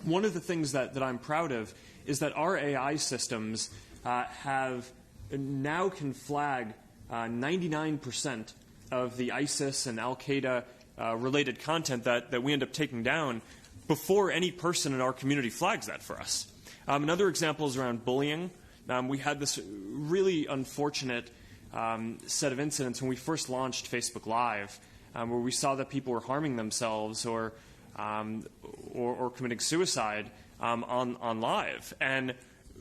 one of the things that I'm proud of is that our AI systems now can flag 99% of the ISIS and Al-Qaeda related content that we end up taking down before any person in our community flags that for us. Another example is around bullying. We had this really unfortunate set of incidents when we first launched Facebook Live, where we saw that people were harming themselves or committing suicide on live. And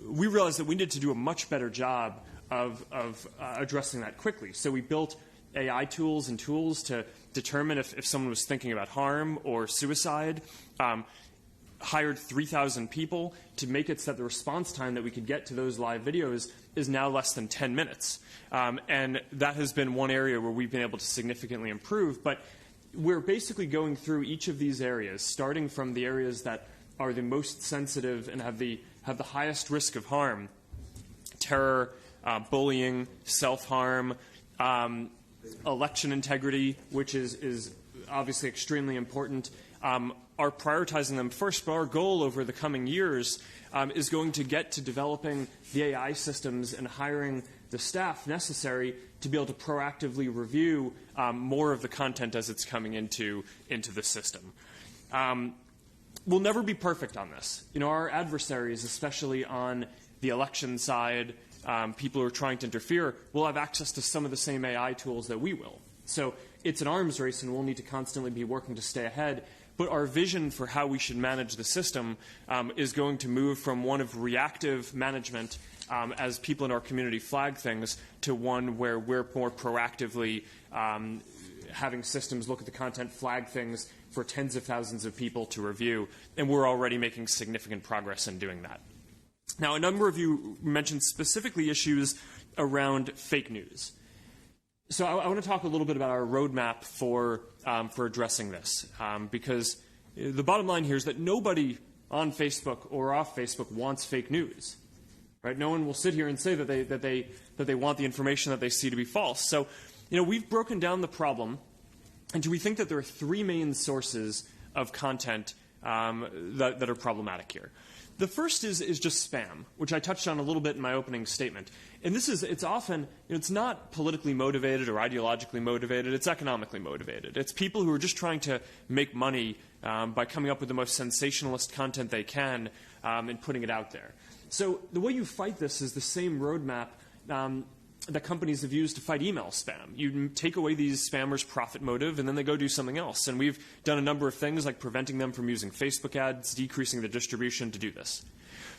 we realized that we needed to do a much better job of addressing that quickly. So we built AI tools and tools to determine if someone was thinking about harm or suicide, hired 3,000 people to make it so that the response time that we could get to those live videos is now less than 10 minutes. And that has been one area where we've been able to significantly improve. But we're basically going through each of these areas, starting from the areas that are the most sensitive and have the highest risk of harm: terror, bullying, self-harm, election integrity, which is obviously extremely important, are prioritizing them first. But our goal over the coming years is going to get to developing the AI systems and hiring the staff necessary to be able to proactively review more of the content as it's coming into the system. We'll never be perfect on this. Our adversaries, especially on the election side, people who are trying to interfere, will have access to some of the same AI tools that we will. So it's an arms race, and we'll need to constantly be working to stay ahead. But our vision for how we should manage the system is going to move from one of reactive management as people in our community flag things to one where we're more proactively having systems look at the content, flag things for tens of thousands of people to review. And we're already making significant progress in doing that. Now, a number of you mentioned specifically issues around fake news. So I want to talk a little bit about our roadmap for addressing this, because the bottom line here is that nobody on Facebook or off Facebook wants fake news, right? No one will sit here and say that they want the information that they see to be false. So, we've broken down the problem, and we think that there are three main sources of content that are problematic here. The first is just spam, which I touched on a little bit in my opening statement. And it's often, it's not politically motivated or ideologically motivated, it's economically motivated. It's people who are just trying to make money by coming up with the most sensationalist content they can and putting it out there. So the way you fight this is the same roadmap that companies have used to fight email spam. You take away these spammers' profit motive, and then they go do something else. And we've done a number of things like preventing them from using Facebook ads, decreasing the distribution to do this.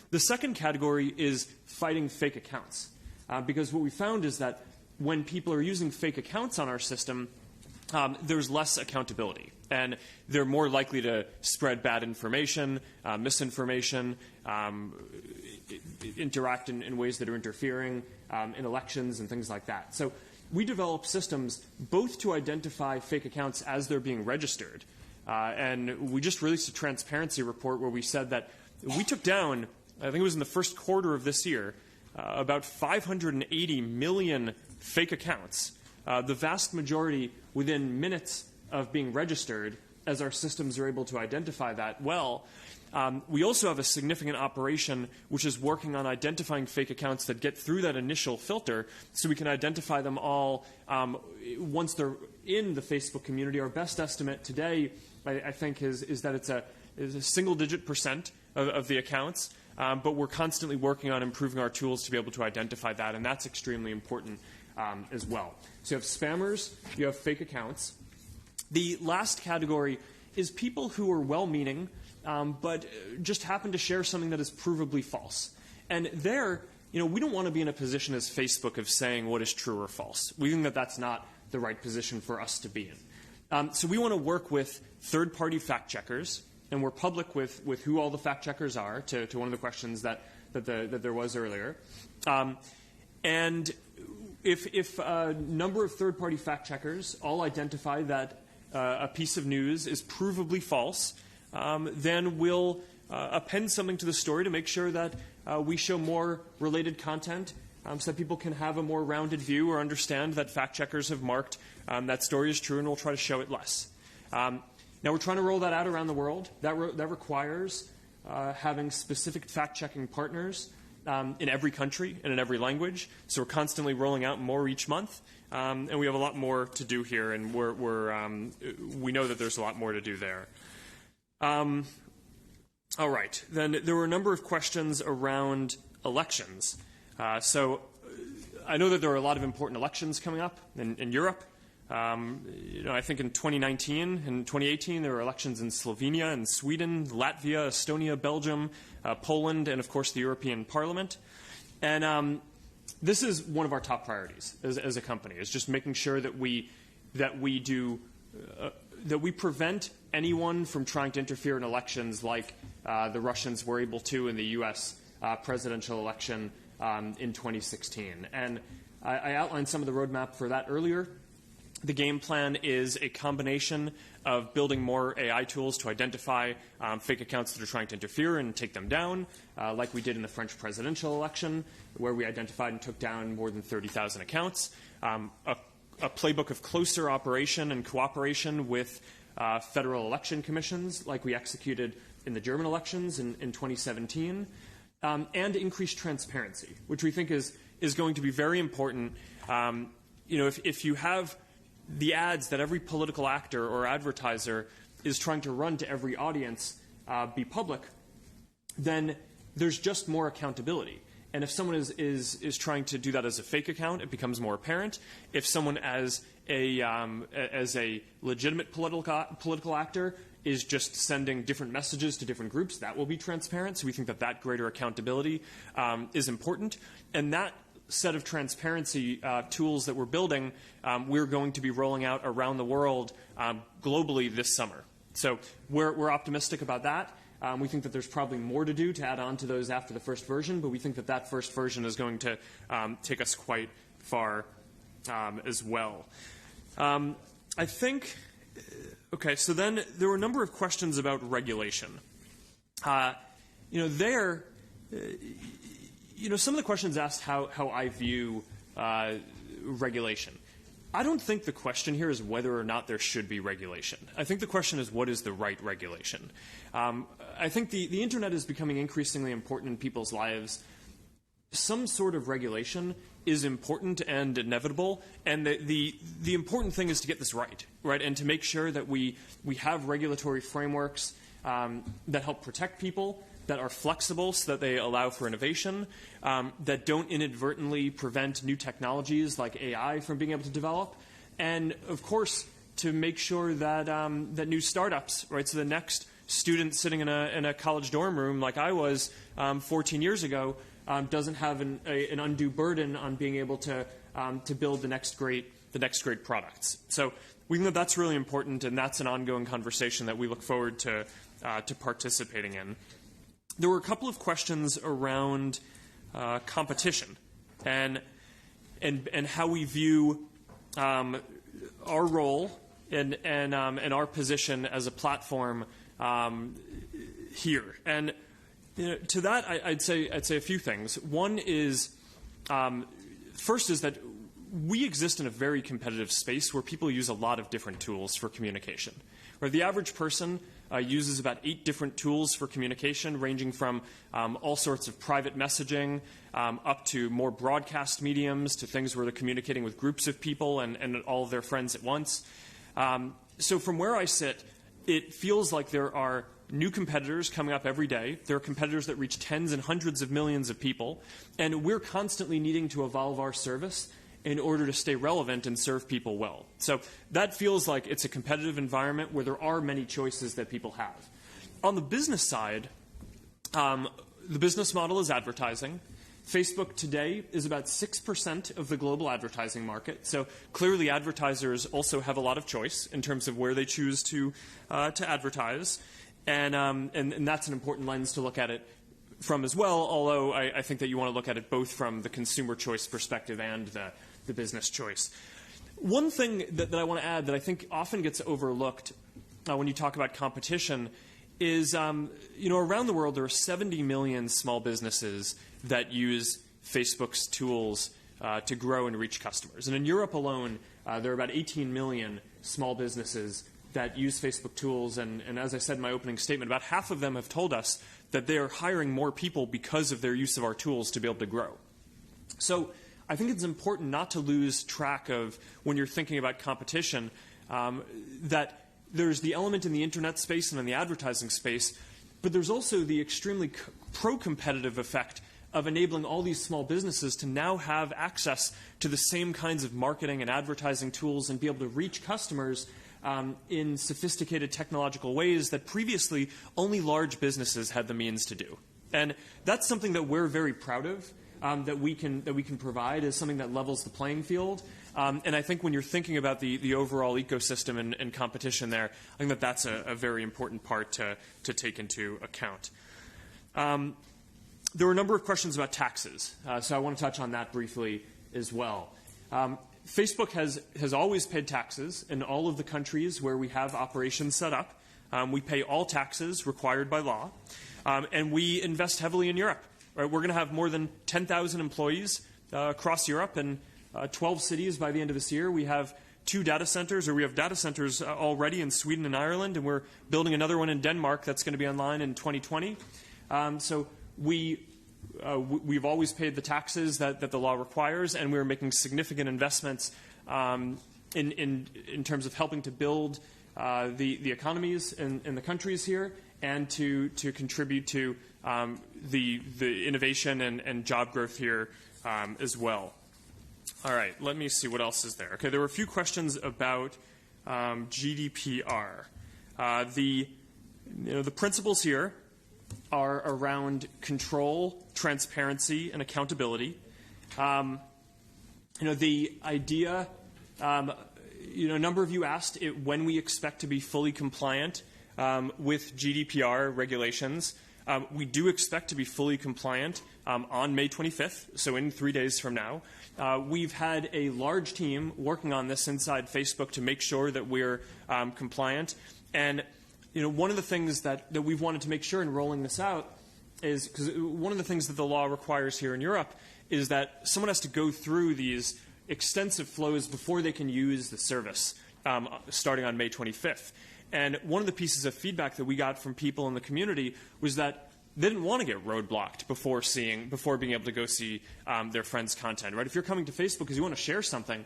The second category is fighting fake accounts. Because what we found is that when people are using fake accounts on our system, there's less accountability. And they're more likely to spread bad information, misinformation, interact in ways that are interfering in elections and things like that. So we develop systems both to identify fake accounts as they're being registered. And we just released a transparency report where we said that we took down, I think it was in the first quarter of this year, about 580 million fake accounts, the vast majority within minutes of being registered, as our systems are able to identify that well. We also have a significant operation which is working on identifying fake accounts that get through that initial filter so we can identify them all once they're in the Facebook community. Our best estimate today, I think, is that it's a single-digit % of the accounts, but we're constantly working on improving our tools to be able to identify that, and that's extremely important as well. So you have spammers, you have fake accounts. The last category is people who are well-meaning, but just happen to share something that is provably false. And there, we don't want to be in a position as Facebook of saying what is true or false. We think that that's not the right position for us to be in. So we want to work with third-party fact-checkers, and we're public with who all the fact-checkers are, to one of the questions that there was earlier. And if a number of third-party fact-checkers all identify that a piece of news is provably false, then we'll append something to the story to make sure that we show more related content so that people can have a more rounded view or understand that fact-checkers have marked that story is true, and we'll try to show it less. Now, we're trying to roll that out around the world. That requires having specific fact-checking partners in every country and in every language. So we're constantly rolling out more each month. And we have a lot more to do here, and we know that there's a lot more to do there. All right. Then there were a number of questions around elections. So I know that there are a lot of important elections coming up in Europe. I think in 2019 and 2018 there were elections in Slovenia and Sweden, Latvia, Estonia, Belgium, Poland, and of course the European Parliament. And this is one of our top priorities as a company, is just making sure that we prevent anyone from trying to interfere in elections like the Russians were able to in the U.S. Presidential election in 2016. And I outlined some of the roadmap for that earlier. The game plan is a combination of building more AI tools to identify fake accounts that are trying to interfere and take them down, like we did in the French presidential election, where we identified and took down more than 30,000 accounts. A playbook of closer operation and cooperation with federal election commissions, like we executed in the German elections in 2017, and increased transparency, which we think is going to be very important. If you have the ads that every political actor or advertiser is trying to run to every audience be public, then there's just more accountability. And if someone is trying to do that as a fake account, it becomes more apparent. If someone as a legitimate political actor is just sending different messages to different groups, that will be transparent. So we think that greater accountability is important. And that set of transparency tools that we're building, we're going to be rolling out around the world globally this summer. So we're optimistic about that. We think that there's probably more to do to add on to those after the first version, but we think that first version is going to take us quite far as well. I think, okay, so then there were a number of questions about regulation. Some of the questions asked how I view regulation. I don't think the question here is whether or not there should be regulation. I think the question is, what is the right regulation? I think the Internet is becoming increasingly important in people's lives. Some sort of regulation is important and inevitable, and the important thing is to get this right, and to make sure that we have regulatory frameworks that help protect people, that are flexible so that they allow for innovation, that don't inadvertently prevent new technologies like AI from being able to develop, and of course to make sure that that new startups, so the next student sitting in a college dorm room like I was 14 years ago doesn't have an undue burden on being able to build the next great products. So we think that that's really important, and that's an ongoing conversation that we look forward to participating in. There were a couple of questions around competition and how we view our role and our position as a platform here. And to that, I'd say a few things. One is, first is that we exist in a very competitive space where people use a lot of different tools for communication. The average person uses about 8 different tools for communication, ranging from all sorts of private messaging up to more broadcast mediums, to things where they're communicating with groups of people and all of their friends at once. So from where I sit, it feels like there are new competitors coming up every day. There are competitors that reach tens and hundreds of millions of people, and we're constantly needing to evolve our service in order to stay relevant and serve people well. So that feels like it's a competitive environment where there are many choices that people have. On the business side, the business model is advertising. Facebook today is about 6% of the global advertising market. So clearly advertisers also have a lot of choice in terms of where they choose to advertise. And that's an important lens to look at it from as well, although I think that you want to look at it both from the consumer choice perspective and the business choice. One thing that I want to add that I think often gets overlooked when you talk about competition is, around the world there are 70 million small businesses that use Facebook's tools to grow and reach customers. And in Europe alone, there are about 18 million small businesses that use Facebook tools. And as I said in my opening statement, about half of them have told us that they are hiring more people because of their use of our tools to be able to grow. So I think it's important not to lose track of, when you're thinking about competition, that there's the element in the internet space and in the advertising space, but there's also the extremely pro-competitive effect of enabling all these small businesses to now have access to the same kinds of marketing and advertising tools and be able to reach customers in sophisticated technological ways that previously only large businesses had the means to do. And that's something that we're very proud of, that we can provide as something that levels the playing field. And I think when you're thinking about the overall ecosystem and competition there, I think that that's a very important part to take into account. There were a number of questions about taxes, so I want to touch on that briefly as well. Facebook has always paid taxes in all of the countries where we have operations set up. We pay all taxes required by law, and we invest heavily in Europe. Right? We're going to have more than 10,000 employees across Europe and 12 cities by the end of this year. We have 2 data centers, or we have data centers already in Sweden and Ireland, and we're building another one in Denmark that's going to be online in 2020. So we've always paid the taxes that the law requires, and we're making significant investments in terms of helping to build the economies in the countries here and to contribute to the innovation and job growth here as well. All right, let me see what else is there. Okay, there were a few questions about GDPR. The principles here are around control, transparency, and accountability. The idea, a number of you asked when we expect to be fully compliant with GDPR regulations. We do expect to be fully compliant on May 25th, so in 3 days from now. We've had a large team working on this inside Facebook to make sure that we're compliant. And one of the things that we've wanted to make sure in rolling this out is, because one of the things that the law requires here in Europe is that someone has to go through these extensive flows before they can use the service starting on May 25th. And one of the pieces of feedback that we got from people in the community was that they didn't want to get roadblocked before being able to go see their friends' content. Right? If you're coming to Facebook because you want to share something,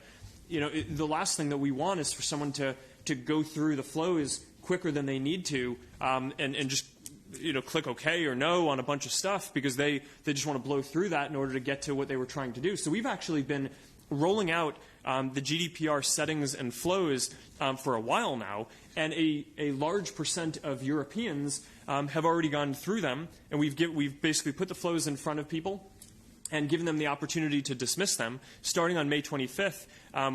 the last thing that we want is for someone to go through the flows quicker than they need to and just click OK or no on a bunch of stuff because they just want to blow through that in order to get to what they were trying to do. So we've actually been rolling out the GDPR settings and flows for a while now, and a large percent of Europeans have already gone through them, and we've basically put the flows in front of people and given them the opportunity to dismiss them. Starting on May 25th,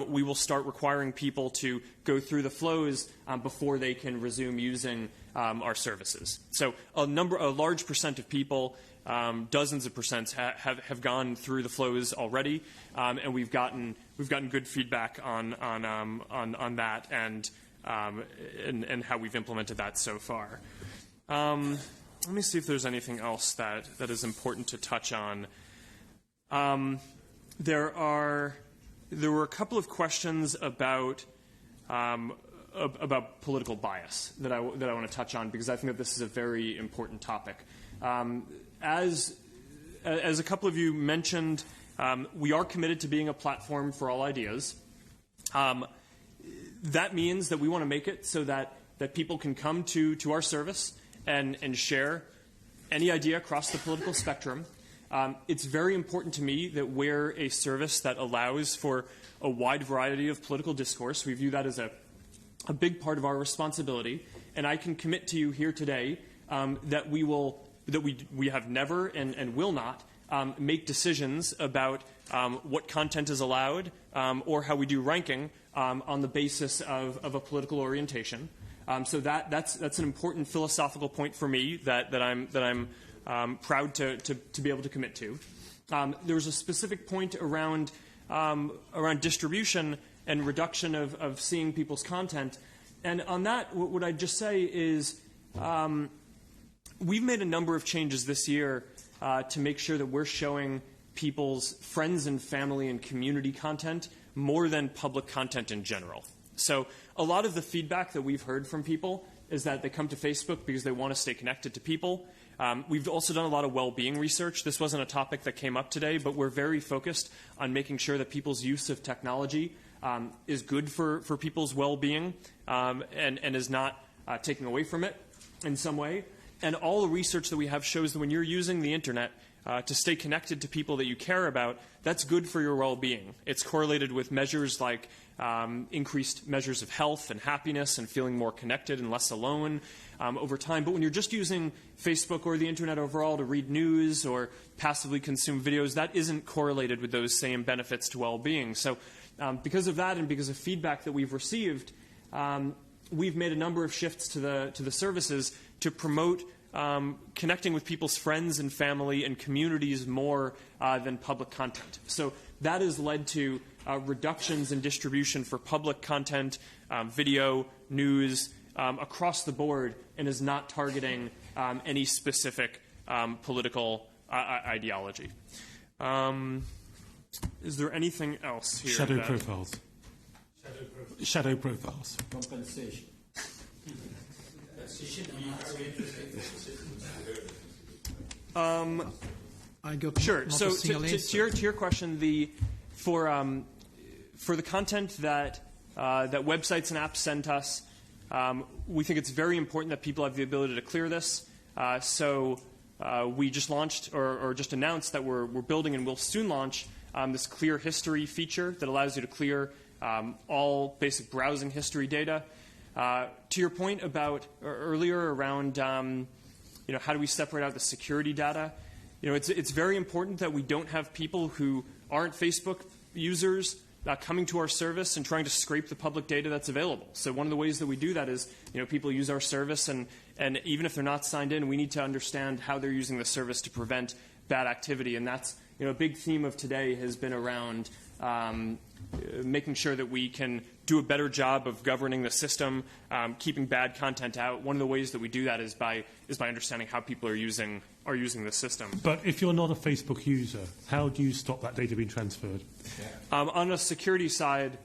we will start requiring people to go through the flows before they can resume using our services. So a large percent of people, dozens of percents, have gone through the flows already, and we've gotten good feedback on that and how we've implemented that so far. Let me see if there's anything else that is important to touch on. There were a couple of questions about political bias that I want to touch on because I think that this is a very important topic. As a couple of you mentioned, we are committed to being a platform for all ideas. That means that we want to make it so that people can come to our service and share any idea across the political spectrum. It's very important to me that we're a service that allows for a wide variety of political discourse. We view that as a big part of our responsibility, and I can commit to you here today that we have never and will not make decisions about what content is allowed or how we do ranking on the basis of a political orientation. So that's an important philosophical point for me that I'm proud to be able to commit to. There was a specific point around distribution and reduction of seeing people's content. And on that, what I'd just say is we've made a number of changes this year to make sure that we're showing people's friends and family and community content more than public content in general. So a lot of the feedback that we've heard from people is that they come to Facebook because they want to stay connected to people. We've also done a lot of well-being research. This wasn't a topic that came up today, but we're very focused on making sure that people's use of technology is good for people's well-being and is not taking away from it in some way. And all the research that we have shows that when you're using the internet, to stay connected to people that you care about, that's good for your well-being. It's correlated with measures like increased measures of health and happiness and feeling more connected and less alone over time. But when you're just using Facebook or the internet overall to read news or passively consume videos, that isn't correlated with those same benefits to well-being. So because of that and because of feedback that we've received, we've made a number of shifts to the services to promote connecting with people's friends and family and communities more than public content. So that has led to reductions in distribution for public content, video, news, across the board, and is not targeting any specific political ideology. Is there anything else here? Shadow profiles. Shadow profiles. Compensation. Sure. So to your question, for the content that websites and apps send us, we think it's very important that people have the ability to clear this. So we just launched or just announced that we're building and will soon launch this clear history feature that allows you to clear all basic browsing history data. To your point about earlier around how do we separate out the security data? It's very important that we don't have people who aren't Facebook users coming to our service and trying to scrape the public data that's available. So one of the ways that we do that is people use our service, and even if they're not signed in, we need to understand how they're using the service to prevent bad activity. And that's a big theme of today has been around making sure that we can do a better job of governing the system, keeping bad content out. One of the ways that we do that is by understanding how people are using the system. But if you're not a Facebook user, how do you stop that data being transferred? On a security side,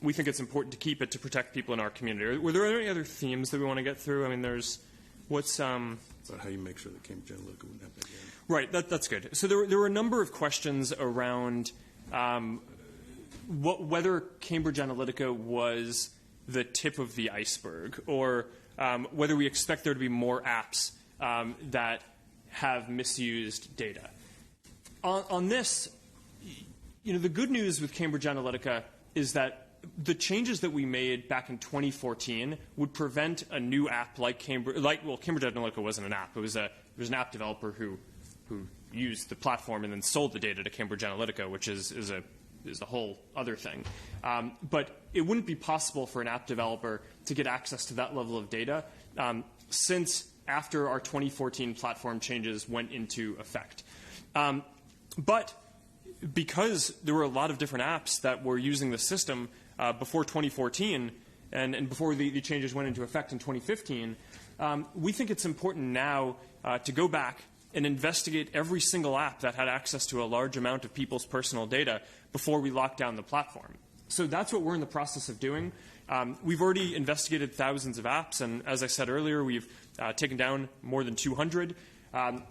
we think it's important to keep it to protect people in our community. Were there any other themes that we want to get through? I mean, there's what's about how you make sure that Cambridge Analytica wouldn't happen again. Right, that's good. So there were a number of questions around whether Cambridge Analytica was the tip of the iceberg, or whether we expect there to be more apps that have misused data. On this, the good news with Cambridge Analytica is that the changes that we made back in 2014 would prevent a new app like Cambridge Analytica wasn't an app. It was an app developer who used the platform and then sold the data to Cambridge Analytica, which is a whole other thing. But it wouldn't be possible for an app developer to get access to that level of data since after our 2014 platform changes went into effect. But because there were a lot of different apps that were using the system before 2014 and before the changes went into effect in 2015, we think it's important now to go back and investigate every single app that had access to a large amount of people's personal data before we lock down the platform. So that's what we're in the process of doing. We've already investigated thousands of apps, and as I said earlier, we've taken down more than 200.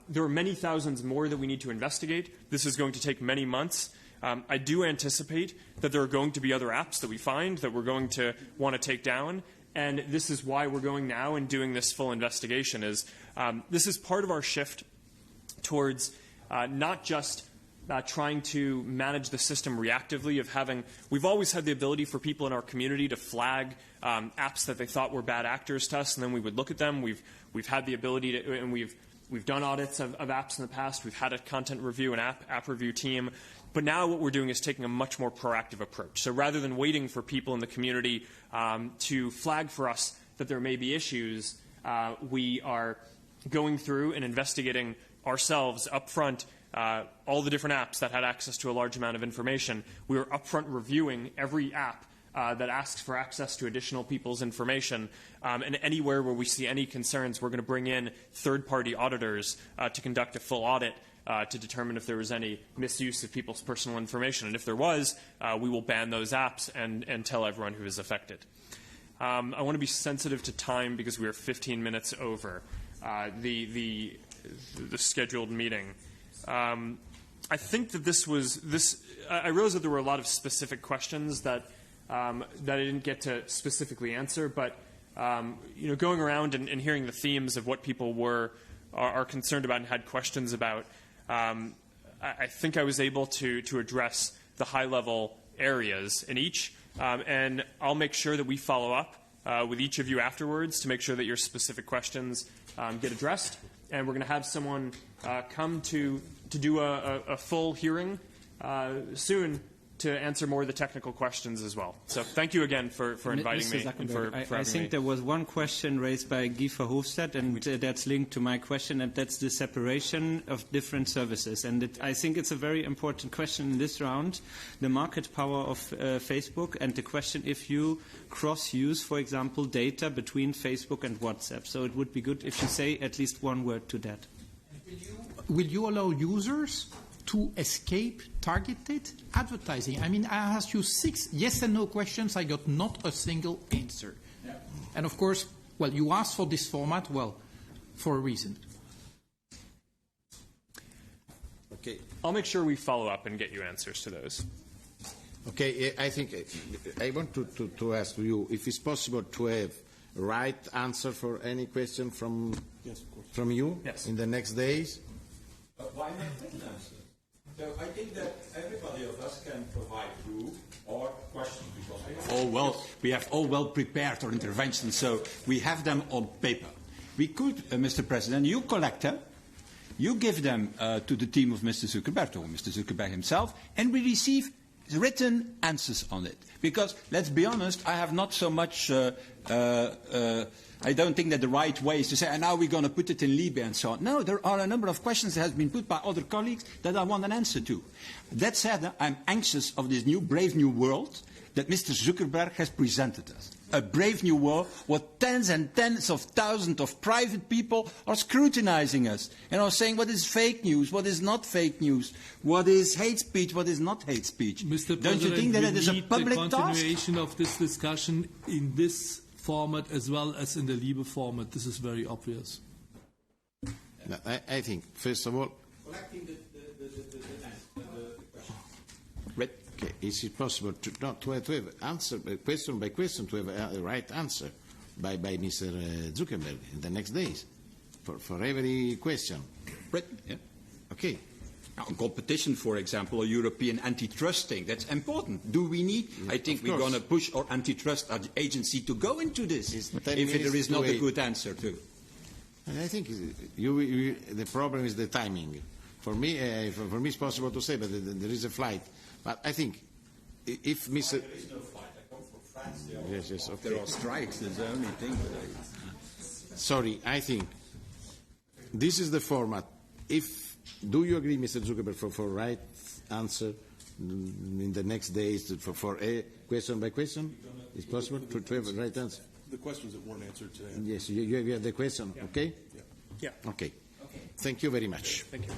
There are many thousands more that we need to investigate. This is going to take many months. I do anticipate that there are going to be other apps that we find that we're going to want to take down, and this is why we're going now and doing this full investigation. This is part of our shift towards not just trying to manage the system reactively we've always had the ability for people in our community to flag apps that they thought were bad actors to us, and then we would look at them. We've had the ability to, and we've done audits of apps in the past. We've had a content review and app review team. But now what we're doing is taking a much more proactive approach. So rather than waiting for people in the community to flag for us that there may be issues, we are going through and investigating ourselves up front all the different apps that had access to a large amount of information. We were upfront reviewing every app that asks for access to additional people's information. And anywhere where we see any concerns, we're going to bring in third-party auditors to conduct a full audit to determine if there was any misuse of people's personal information. And if there was, we will ban those apps and tell everyone who is affected. I want to be sensitive to time because we are 15 minutes over the scheduled meeting. I think that I realize that there were a lot of specific questions that I didn't get to specifically answer, but going around and hearing the themes of what people were are concerned about and had questions about, I think I was able to address the high-level areas in each, and I'll make sure that we follow up with each of you afterwards to make sure that your specific questions get addressed. And we're going to have someone come to do a full hearing soon to answer more of the technical questions as well. So thank you again for inviting me and for having me. I think there was one question raised by Guy Verhofstadt, and that's linked to my question, and that's the separation of different services. And I think it's a very important question in this round, the market power of Facebook, and the question if you cross-use, for example, data between Facebook and WhatsApp. So it would be good if you say at least one word to that. Will you allow users to escape targeted advertising? I mean, I asked you 6 yes and no questions. I got not a single answer. Yeah. And of course, well, you asked for this format, well, for a reason. Okay. I'll make sure we follow up and get you answers to those. Okay, I think I want to ask you if it's possible to have a right answer for any question from you in the next days. Why not written answer? So I think that everybody of us can provide proof or questions because we have all well prepared our interventions, so we have them on paper. We could, Mr. President, you collect them, you give them to the team of Mr. Zuckerberg or Mr. Zuckerberg himself, and we receive written answers on it. Because, let's be honest, I have not so much I don't think that the right way is to say, and now we're going to put it in Libya and so on. No, there are a number of questions that have been put by other colleagues that I want an answer to. That said, I'm anxious of this new brave new world that Mr. Zuckerberg has presented us. A brave new world where tens and tens of thousands of private people are scrutinizing us and are saying what is fake news, what is not fake news, what is hate speech, what is not hate speech. Mr. Don't you think that it is a public task? The continuation of this discussion in this format as well as in the Liebe format. This is very obvious. No, I think, first of all, collecting the question. Okay, is it possible to have answer question by question to have a right answer by Mr. Zuckerberg in the next days for every question? Right. Yeah. Okay. On competition, for example, a European antitrust thing, that's important. Do we need? I think we're going to push our antitrust agency to go into this if there is not a good answer to. I think the problem is the timing. For me, it's possible to say, but there is a flight. But I think if Mr. There is no flight. I come from France. Yes, okay. There are strikes. That's the only thing. Sorry, I think this is the format. Do you agree, Mr. Zuckerberg, for right answer in the next days for a question by question? Is possible to have a right answer? The questions that weren't answered today. Yes, you have the question, yeah. Okay? Yeah. Okay. Thank you very much. Thank you.